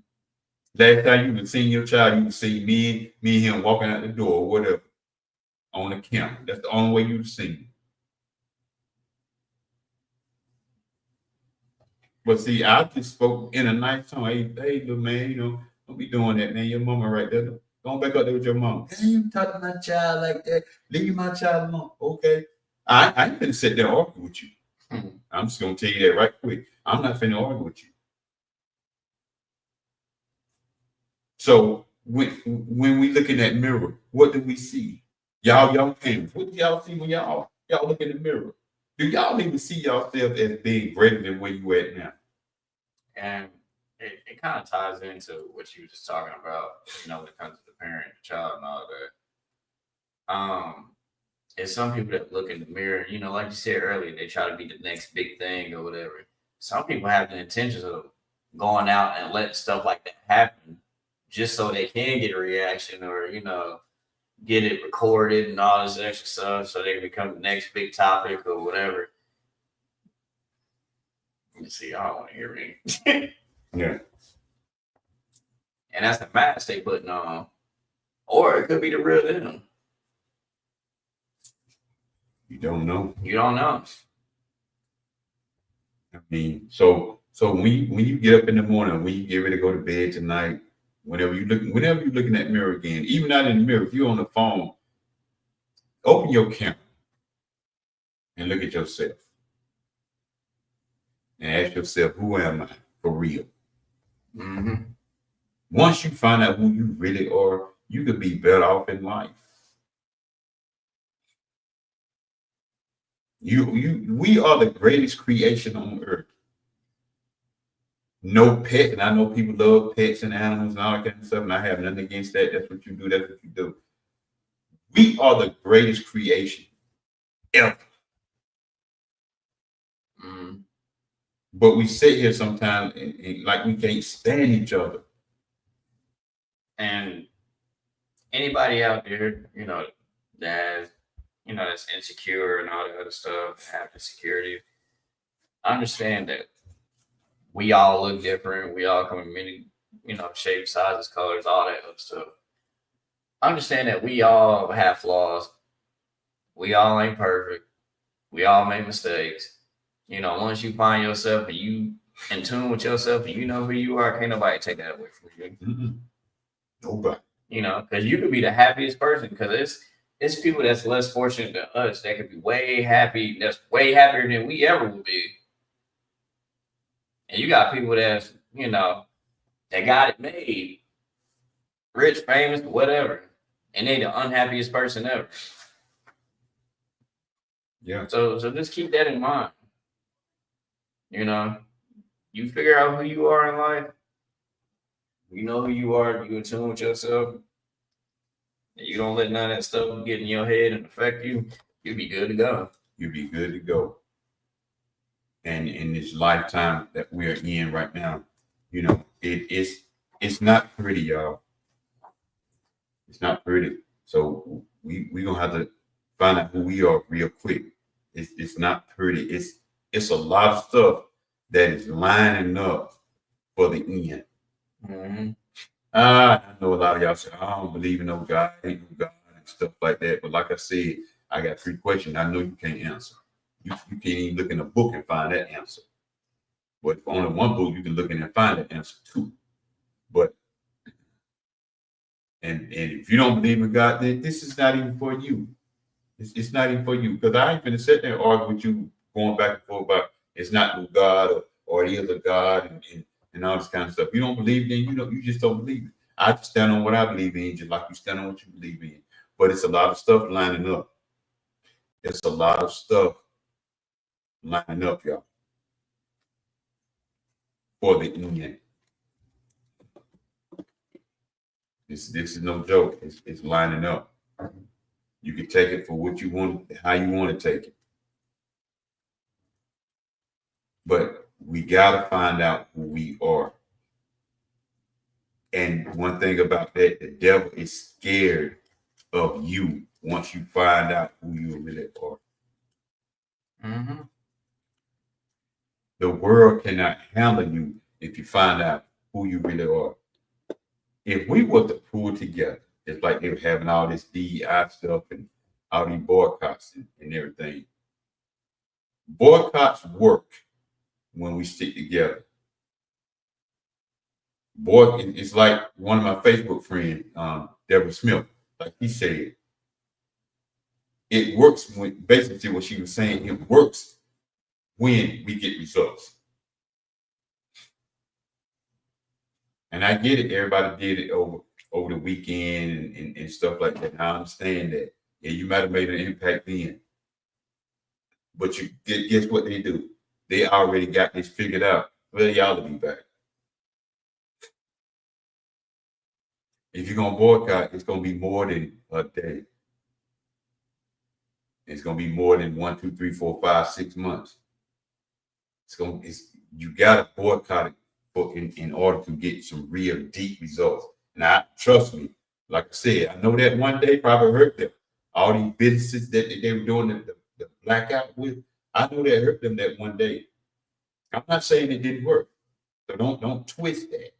Last time you would have seen your child, you would see me and him walking out the door or whatever on the camera. That's the only way you would have seen him. But see, I just spoke in a nice tone. Hey, little man, you know, don't be doing that, man. Your mama right there. Go back up there with your mom. Hey, you talk to my child like that. Leave my child alone. Okay. I ain't finna sit there and argue with you. Mm-hmm. I'm just gonna tell you that right quick. I'm not finna argue with you. So when we look in that mirror, what do we see? Y'all young parents, what do y'all see when y'all look in the mirror? Do y'all even see yourself as being greater than where you at now? And it kind of ties into what you were just talking about, you know, when it comes to the parent, the child, and all that. It's some people that look in the mirror, you know, like you said earlier, they try to be the next big thing or whatever. Some people have the intentions of going out and letting stuff like that happen just so they can get a reaction or, you know, get it recorded and all this extra stuff so they become the next big topic or whatever. You see, y'all don't want to hear me. Yeah. And that's the mask they putting on. Or it could be the real them. You don't know. You don't know. I mean, so when you get up in the morning, when you get ready to go to bed tonight, whenever you look in that mirror again, even not in the mirror, if you're on the phone, open your camera and look at yourself. And ask yourself, who am I for real? Mm-hmm. Once you find out who you really are, you could be better off in life. We are the greatest creation on earth. No pet, and I know people love pets and animals and all that kind of stuff, and I have nothing against that. That's what you do. That's what you do. We are the greatest creation ever. Mm. But we sit here sometimes and like we can't stand each other. And anybody out there, you know, that you know, that's insecure and all that other stuff, have insecurity. Understand that we all look different. We all come in many, you know, shapes, sizes, colors, all that other stuff. Understand that we all have flaws. We all ain't perfect. We all make mistakes. You know, once you find yourself and you in tune with yourself and you know who you are, can't nobody take that away from you. Mm-hmm. Nobody. You know, because you could be the happiest person because it's people that's less fortunate than us that could be way happy, that's way happier than we ever will be. And you got people that's, you know, that got it made, rich, famous, whatever, and they the unhappiest person ever. Yeah. So just keep that in mind. You know, you figure out who you are in life. You know who you are. You in tune with yourself. You don't let none of that stuff get in your head and affect you. You'll be good to go. You'll be good to go. And in this lifetime that we're in right now, you know, it's not pretty, y'all. It's not pretty. So we gonna have to find out who we are real quick. It's not pretty. It's a lot of stuff that is lining up for the end. Mm-hmm. I know a lot of y'all say, I don't believe in no God, ain't no God and stuff like that. But like I said, I got 3 questions I know you can't answer. You can't even look in a book and find that answer. But only one book you can look in and find the answer to. But and if you don't believe in God, then this is not even for you. It's not even for you. Because I ain't gonna sit there and argue with you going back and forth about it's not no God or it is a God and all this kind of stuff. You don't believe in, you just don't believe it. I just stand on what I believe in, just like you stand on what you believe in. But it's a lot of stuff lining up. It's a lot of stuff lining up, y'all, for the end. This is no joke. It's lining up. You can take it for what you want, how you want to take it. But we gotta find out who we are. And one thing about that, the devil is scared of you once you find out who you really are. Mm-hmm. The world cannot handle you if you find out who you really are. If we were to pull together, it's like they were having all this DEI stuff and all these boycotts and everything. Boycotts work when we stick together. Boy, it's like one of my Facebook friends, Deborah Smith, like he said, it works when basically what she was saying, it works when we get results. And I get it, everybody did it over the weekend and stuff like that. And I understand that. Yeah, you might have made an impact then. But you guess what they do? They already got this figured out. Well, y'all will be back. If you're gonna boycott, it's gonna be more than a day. It's gonna be more than 1, 2, 3, 4, 5, 6 months. You gotta boycott it in order to get some real deep results. Now, trust me, like I said, I know that one day probably hurt them. All these businesses that they were doing the blackout with, I know that hurt them that one day. I'm not saying it didn't work, so don't twist that.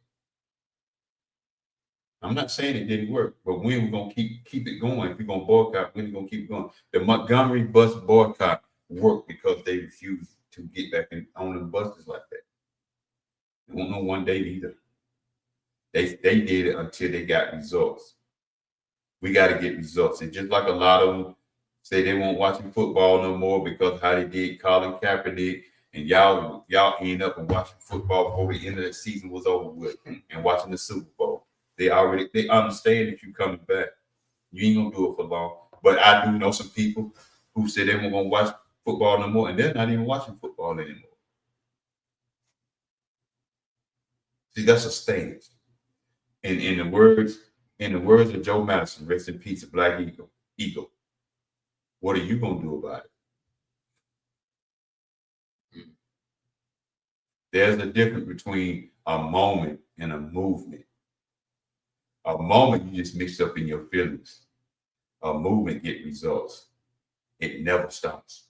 I'm not saying it didn't work, but when we're gonna keep it going, if we're gonna boycott, when we're gonna keep it going. The Montgomery bus boycott worked because they refused to get back on the buses like that. It won't know one day either. They did it until they got results. We got to get results. And just like a lot of them say they won't watching football no more because how they did Colin Kaepernick, and y'all end up and watching football before the end of the season was over with and watching the Super Bowl. They understand that you coming back. You ain't gonna do it for long. But I do know some people who said they weren't gonna watch football no more, and they're not even watching football anymore. See, that's a stance. And in the words of Joe Madison, rest in peace, Black Eagle. What are you gonna do about it? There's a difference between a moment and a movement. A moment you just mix up in your feelings. A movement get results. It never stops.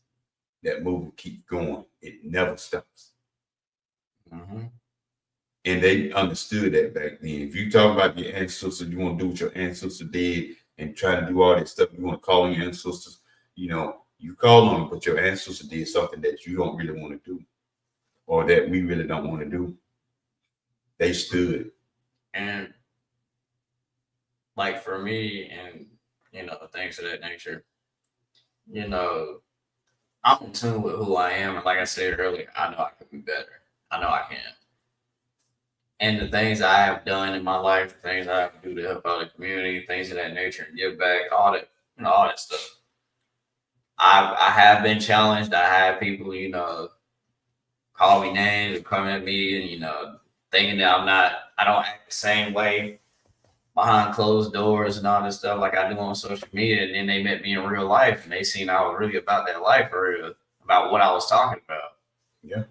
That movement keeps going. It never stops. Mm-hmm. And they understood that back then. If you talk about your ancestors, you want to do what your ancestors did and try to do all that stuff, you want to call on your ancestors, you call on them, but your ancestors did something that you don't really want to do or that we really don't want to do. They stood. And like for me and, things of that nature, I'm in tune with who I am. And like I said earlier, I know I can be better. I know I can. And the things I have done in my life, the things I have to do to help out the community, things of that nature, and give back, all that stuff. I have been challenged. I have people, call me names and come at me and, thinking that I don't act the same way behind closed doors and all this stuff like I do on social media. And then they met me in real life and they seen I was really about that life for real, about what I was talking about. Yeah.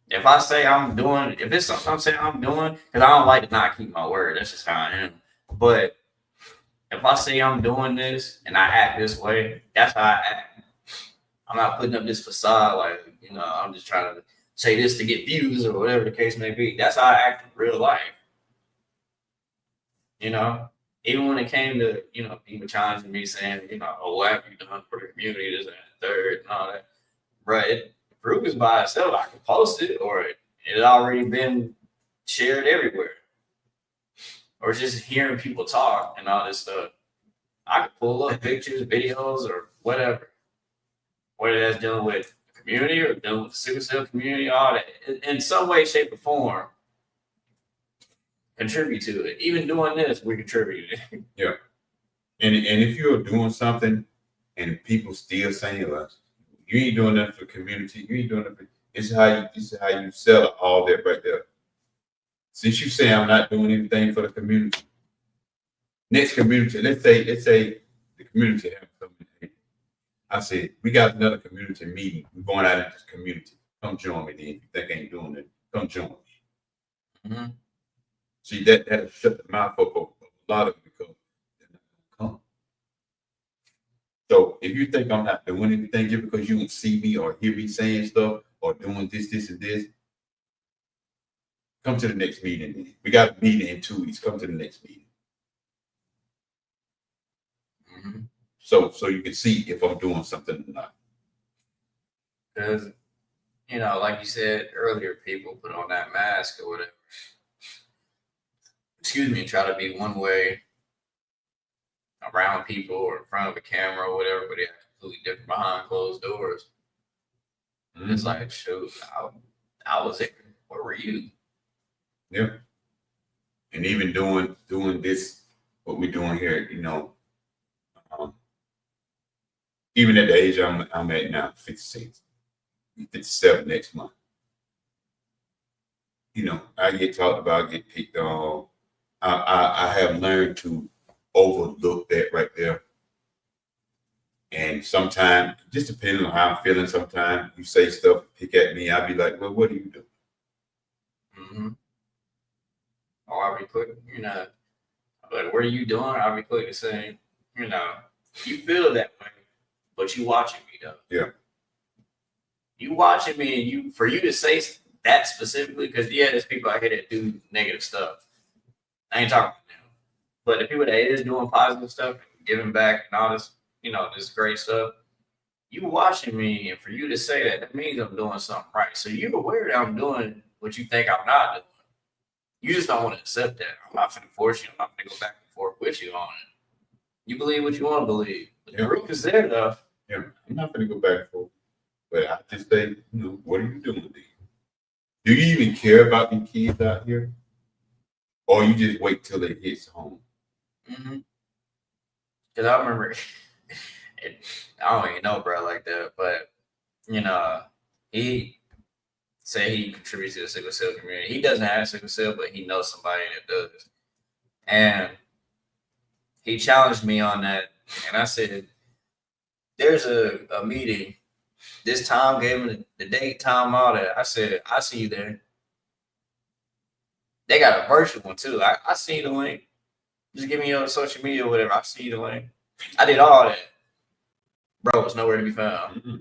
If I say if it's something I'm saying I'm doing, because I don't like to not keep my word. That's just how I am. But if I say I'm doing this and I act this way, that's how I act. I'm not putting up this facade like, I'm just trying to say this to get views or whatever the case may be. That's how I act in real life. Even when it came to, people challenging me saying, oh, what have you done for the community, this and the third and all that. bro, it proof is by itself. I can post it, or it had already been shared everywhere, or just hearing people talk and all this stuff. I could pull up pictures, videos, or whatever, whether that's dealing with the community or dealing with the sickle cell community, all that, in some way, shape, or form, contribute to it. Even doing this, we contributed. Yeah. And if you're doing something and people still saying, well, you ain't doing nothing for the community, you ain't doing nothing. This is how you sell all that right there. Since you say I'm not doing anything for the community, next community, let's say the community has something. I said, we got another community meeting. We're going out into this community. Come join me then. If you think I ain't doing it, come join me. Mm-hmm. See, that'll shut the mouth up of a lot of them because they're not gonna come. So if you think I'm not doing anything just because you don't see me or hear me saying stuff or doing this, and this, come to the next meeting. We got a meeting in 2 weeks. Come to the next meeting. Mm-hmm. So you can see if I'm doing something or not. Because, you know, like you said earlier, people put on that mask or whatever. Excuse me, try to be one way around people or in front of a camera or whatever, but they're completely different behind closed doors. Mm-hmm. It's like, shoot, I was there. Where were you? Yeah. And even doing this, what we're doing here, you know, even at the age I'm at now, 56, 57 next month. You know, I get talked about, get picked on. I have learned to overlook that right there. And sometimes, just depending on how I'm feeling, sometimes you say stuff, pick at me, I'll be like, well, what do you do? Mm-hmm. Or I'll be quick, you know, like, what are you doing? I'll be quick to say, you know, you feel that way, but you watching me though. Yeah. You watching me, and for you to say that specifically, because there's people out here that do negative stuff. I ain't talking about them, but the people that is doing positive stuff, giving back, and all this, you know, this great stuff. You watching me, and for you to say that means I'm doing something right. So you're aware that I'm doing what you think I'm not doing. You just don't want to accept that. I'm not going to force you. I'm not going to go back and forth with you on it. You believe what you want to believe. The proof is there, though. Yeah, I'm not going to go back and forth. But I just say, you know, what are you doing with these? Do you even care about these kids out here? Or you just wait till it hits home? Mm-hmm. Because I remember, I don't even know bro like that, but, you know, he say he contributes to the sickle cell community. He doesn't have sickle cell, but he knows somebody that does. And he challenged me on that. And I said, there's a meeting. This time, gave him the date, time, all that. I said, I see you there. They got a virtual one too. I see the link. Just give me your social media or whatever. I see the link. I did all that. Bro, was nowhere to be found. Mm-hmm.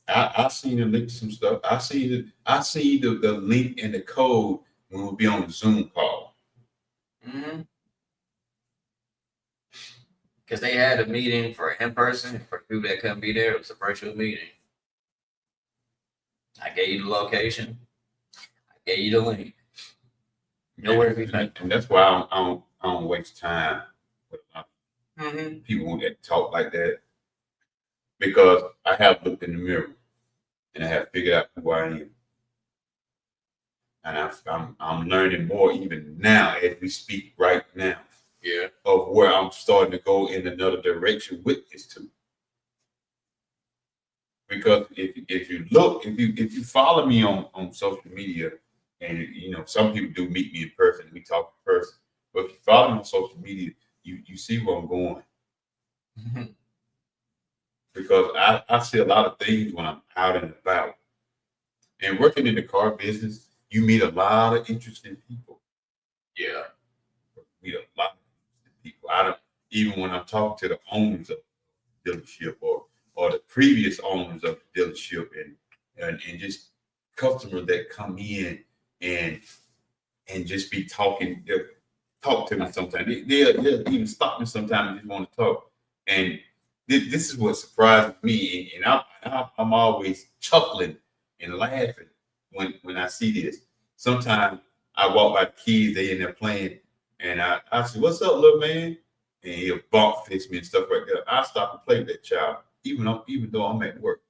I seen the link to some stuff. I see the link and the code when we'll be on the Zoom call. Mm-hmm. Because they had a meeting for in person. For people that couldn't be there, it was a virtual meeting. I gave you the location. I gave you the link. Nowhere to be found. And that's why I don't waste time with mm-hmm. people that talk like that, because I have looked in the mirror and I have figured out who I am. And I'm learning more even now as we speak right now. Yeah. Of where I'm starting to go in another direction with this too. Because if you follow me on social media, and you know, some people do meet me in person, we talk in person. But if you follow me on social media, you see where I'm going. Mm-hmm. Because I see a lot of things when I'm out and about. And working in the car business, you meet a lot of interesting people. Yeah. Meet a lot of people. Even when I'm talking to the owners of the dealership or the previous owners of the dealership and just customers that come in and just be talking, talk to me sometimes. They'll even stop me sometimes and just want to talk. And this is what surprised me, and I'm always chuckling and laughing when I see this. Sometimes I walk by the kids, they in there playing, and I say, "What's up, little man?" And he'll bump fist me and stuff like that. I stop and play with that child, even though I'm at work.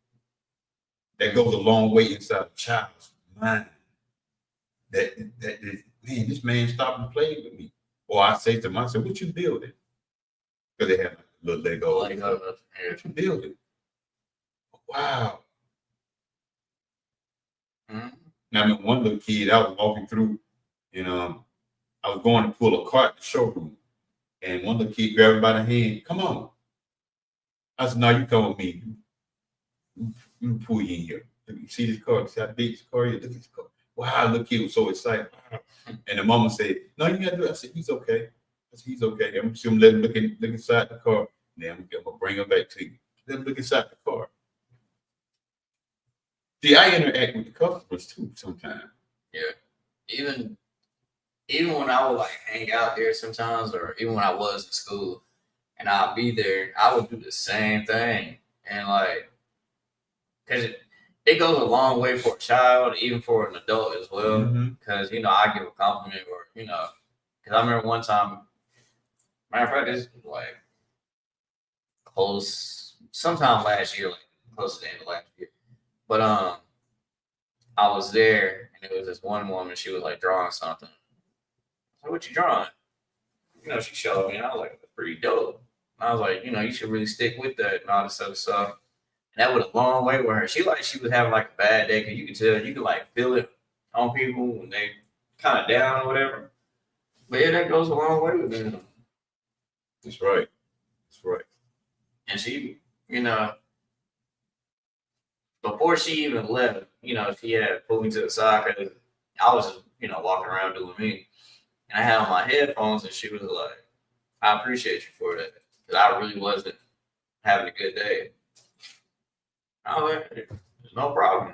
That goes a long way inside a child's mind. Man, this man stopped and played with me. Or I say to myself, "What you building?" Because they have little Lego. What you building? Wow. Mm-hmm. Now, I mean, one little kid, I was walking through, and I was going to pull a cart in the showroom, and one little kid grabbed me by the hand. "Come on." I said, "No, you come with me. Let me pull you in here. You see this car? See how big this car is? Look at this car." Wow, the little kid was so excited. And the mama said, "No, you gotta do it." I said, "He's okay." I said, "He's okay." I'm just gonna let him look inside the car. Then I'm gonna bring him back to you. Let him look inside the car. See, I interact with the customers too sometimes. Yeah. Even when I would like hang out there sometimes, or even when I was in school and I'll be there, I would do the same thing. And like, because it goes a long way for a child, even for an adult as well. Because, I give a compliment, or, because I remember one time, matter of fact, this was like sometime last year, like close to the end of last year. But I was there, and it was this one woman. She was like drawing something. I said, "What you drawing?" She showed me, and I was like, "That's pretty dope." And I was like, "You should really stick with that and all this other stuff." And that went a long way with her. She was having like a bad day, because you could tell, you could like feel it on people when they kind of down or whatever. But yeah, that goes a long way with them. That's right. That's right. And she, before she even left, she had pulled me to the side, because I was just, walking around doing me. And I had on my headphones, and she was like, "I appreciate you for that, because I really wasn't having a good day." I was like, "There's no problem."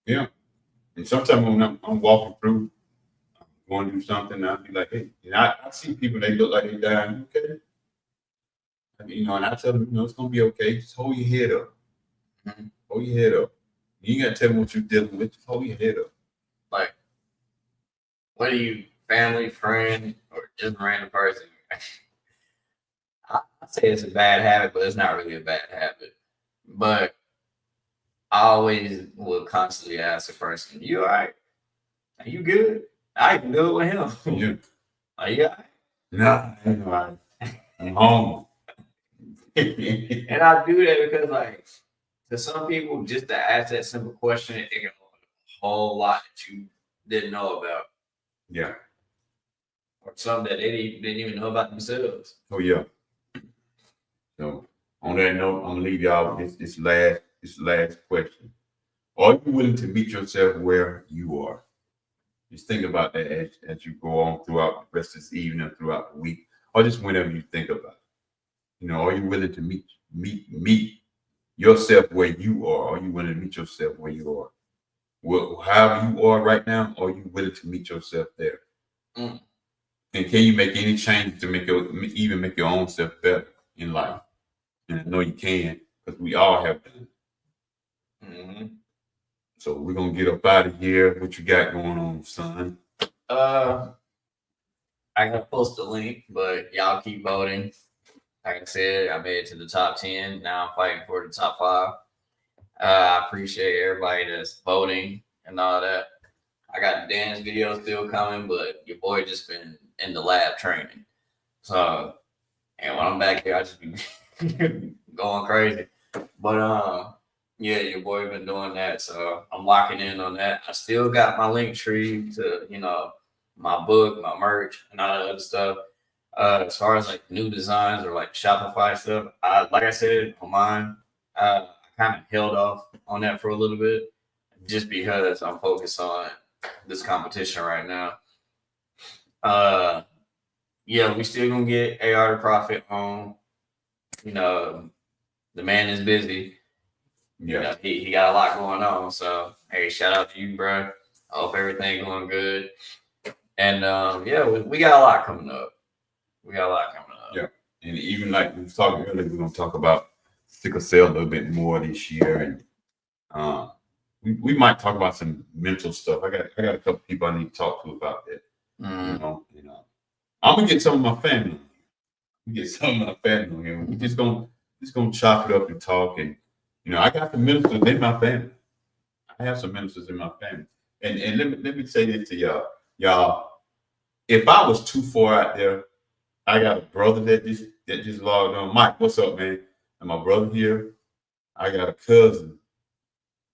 Yeah. And sometimes when I'm walking through, going to do something, I'll be like, "Hey," and I see people, they look like they're dying. "You okay?" And I tell them, "It's gonna be okay. Just hold your head up. Mm-hmm. Hold your head up. You ain't gotta tell me what you're dealing with. Just hold your head up." Like, what are you, family, friend, or just a random person? I say it's a bad habit, but it's not really a bad habit. But I always will constantly ask the person, "You all right? Are you good?" I can do it with him. Yeah. Are you all right? Nah, I ain't all right. I'm home. And I do that because, like, to some people, just to ask that simple question, it can open a whole lot that you didn't know about. Yeah. Or something that they didn't even know about themselves. Oh yeah. So on that note, I'm gonna leave y'all with this last question. Are you willing to meet yourself where you are? Just think about that as you go on throughout the rest of this evening, throughout the week, or just whenever you think about it. Are you willing to meet yourself where you are? Are you willing to meet yourself where you are? Well, however you are right now, are you willing to meet yourself there? Mm. And can you make any changes to make your own self better in life? And I know you can, because we all have done. Mm-hmm. So we're gonna get up out of here. What you got going on, son? I can post a link, but y'all keep voting. Like I said, I made it to the top 10. Now I'm fighting for the top 5. I appreciate everybody that's voting and all that. I got the dance video still coming, but your boy just been in the lab training. So, and when I'm back there, I just be going crazy. But yeah, your boy been doing that, so I'm locking in on that. I still got my link tree to, my book, my merch, and all that other stuff. As far as like new designs or like Shopify stuff, like I said on mine, I kind of held off on that for a little bit, just because I'm focused on this competition right now. Yeah, we still gonna get AR the Prophet home. The man is busy. Yeah. He got a lot going on. So hey, shout out to you, bro. I hope everything going good. And yeah, we got a lot coming up. Yeah. And even like we was talking earlier, we're gonna talk about sickle cell a little bit more this year, and we might talk about some mental stuff. I got a couple people I need to talk to about that. I'm gonna get some of my family. We get some of my family on here. We just gonna chop it up and talk. And I got the ministers in my family. I have some ministers in my family. And let me say this to y'all. Y'all, if I was too far out there, I got a brother that just logged on. Mike, what's up, man? And my brother here. I got a cousin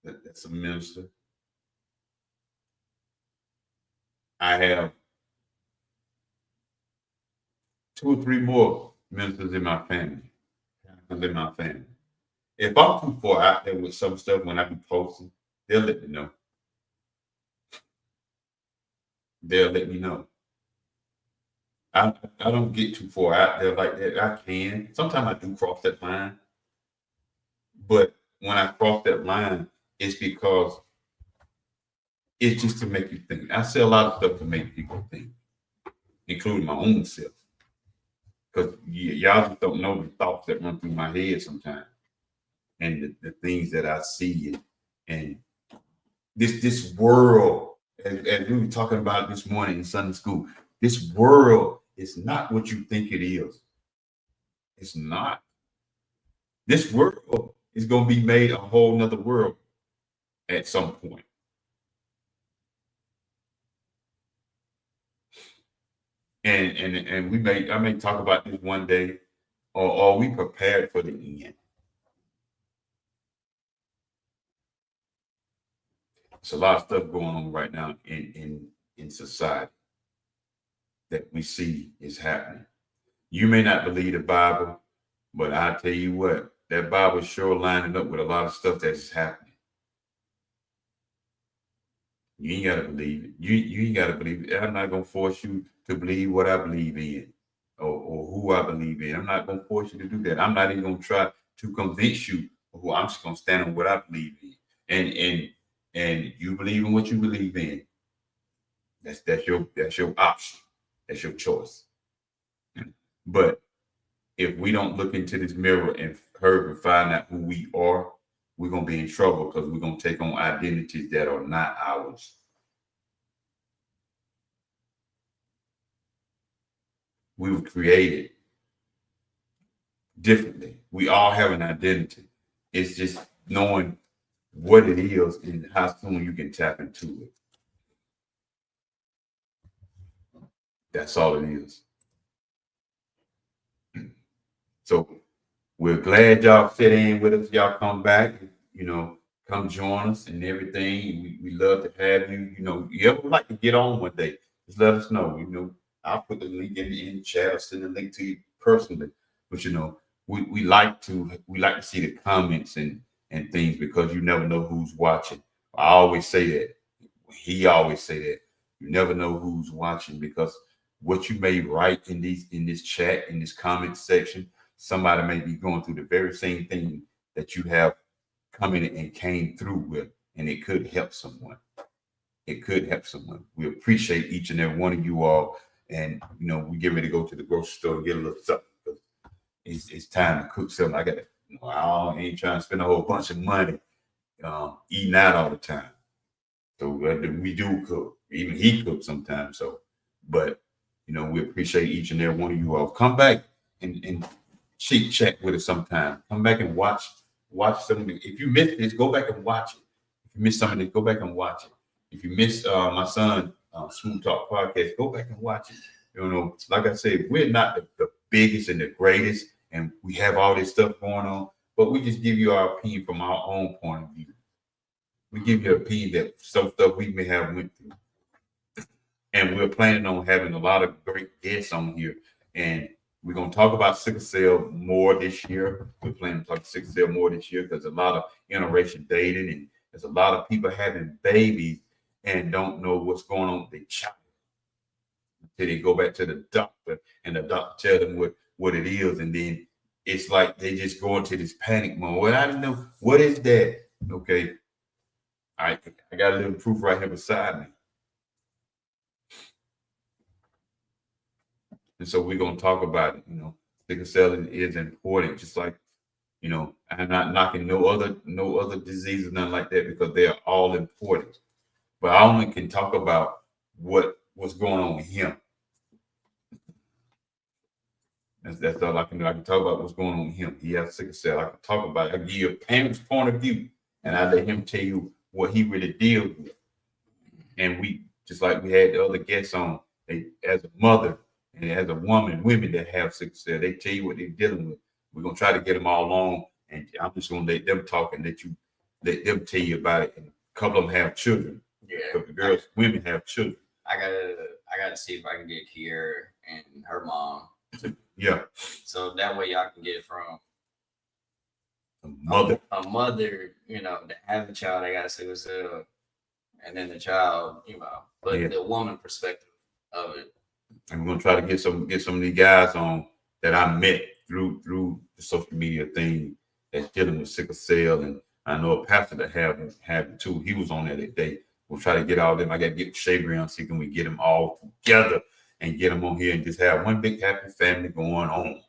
that's a minister. I have 2 or 3 more ministers in my family. If I'm too far out there with some stuff when I be posting, they'll let me know. They'll let me know. I don't get too far out there like that. I can. Sometimes I do cross that line. But when I cross that line, it's because it's just to make you think. I say a lot of stuff to make people think, including my own self. Because y'all just don't know the thoughts that run through my head sometimes, and the things that I see, and this world, as we were talking about this morning in Sunday school, this world is not what you think it is. It's not. This world is going to be made a whole nother world at some point. And I may talk about this one day, or are we prepared for the end? There's a lot of stuff going on right now in society that we see is happening. You may not believe the Bible, but I tell you what, that Bible sure lining up with a lot of stuff that's happening. You ain't gotta believe it. You ain't gotta believe it. I'm not gonna force you to believe what I believe in, or who I believe in. I'm not gonna force you to do that. I'm not even gonna try to convince you of who. I'm just gonna stand on what I believe in. And you believe in what you believe in. That's your option. That's your choice. But if we don't look into this mirror and find out who we are, we're gonna be in trouble, because we're gonna take on identities that are not ours. We were created differently. We all have an identity. It's just knowing what it is and how soon you can tap into it. That's all it is. So we're glad y'all sit in with us. Y'all come back, come join us and everything. We love to have you. You ever like to get on one day, just let us know. I'll put the link in the chat or send the link to you personally. But we like to see the comments and things, because you never know who's watching. I always say that. He always say that. You never know who's watching, because what you may write in this chat, in this comment section, somebody may be going through the very same thing that you have come in and came through with, and it could help someone. It could help someone. We appreciate each and every one of you all. And we get ready to go to the grocery store and get a little something. It's time to cook something. I ain't trying to spend a whole bunch of money eating out all the time. So we do cook. Even he cooks sometimes. So, but we appreciate each and every one of you all. Come back and check with us sometime. Come back and watch something. If you missed this, go back and watch it. If you missed something, go back and watch it. If you missed my son Smooth Talk podcast, go back and watch it. Like I said, we're not the biggest and the greatest, and we have all this stuff going on, but we just give you our opinion from our own point of view. We give you an opinion that some stuff we may have went through. And we're planning on having a lot of great guests on here. And we're going to talk about sickle cell more this year. We're planning to talk sickle cell more this year, because a lot of interracial dating, and there's a lot of people having babies and don't know what's going on with their child until they go back to the doctor, and the doctor tell them what it is. And then it's like they just go into this panic mode. Well, I don't know. What is that? Okay. I got a little proof right here beside me. And so we're going to talk about it. Sickle cell is important, just like You know, I'm not knocking no other diseases, nothing like that, because they are all important. But I only can talk about what's going on with him. That's all I can do. I can talk about what's going on with him. He has sickle cell. I can talk about it. I give you a parent's point of view, and I let him tell you what he really deals with. And we, just like we had the other guests on, they, as a mother and as a woman, women that have sickle cell, they tell you what they're dealing with. We're gonna try to get them all on, and I'm just gonna let them talk and let them tell you about it. And a couple of them have children. Yeah, But the girls, women have children. I gotta see if I can get Kiera and her mom. Yeah. So that way y'all can get it from a mother, you know, that has a child that got sickle cell, and then the child, you know, but the woman perspective of it. And we're gonna try to get some of these guys on that I met through the social media thing that's dealing with sickle cell, and I know a pastor that have it too. He was on there that day. We'll try to get all of them. I got to get Shaver on, see can we get them all together and get them on here and just have one big happy family going on.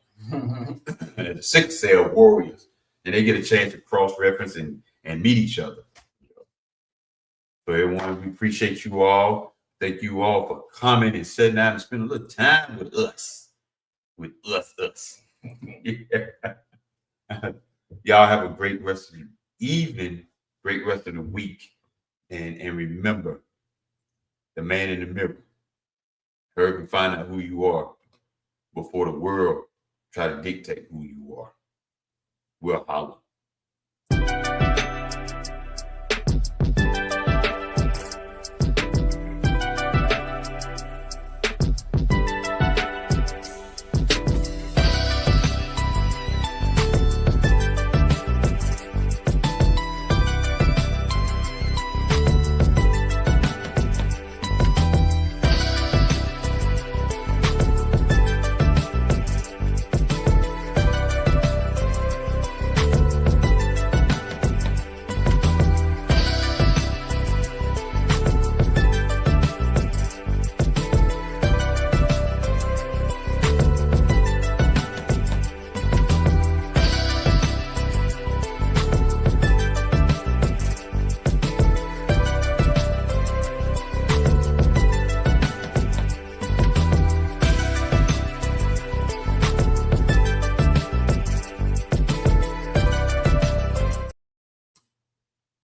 The sickle cell warriors, and they get a chance to cross reference and meet each other. So everyone, we appreciate you all. Thank you all for coming and sitting down and spending a little time with us. Y'all have a great rest of the evening, great rest of the week. And remember, the man in the mirror. Hurry and find out who you are before the world try to dictate who you are. We'll holler.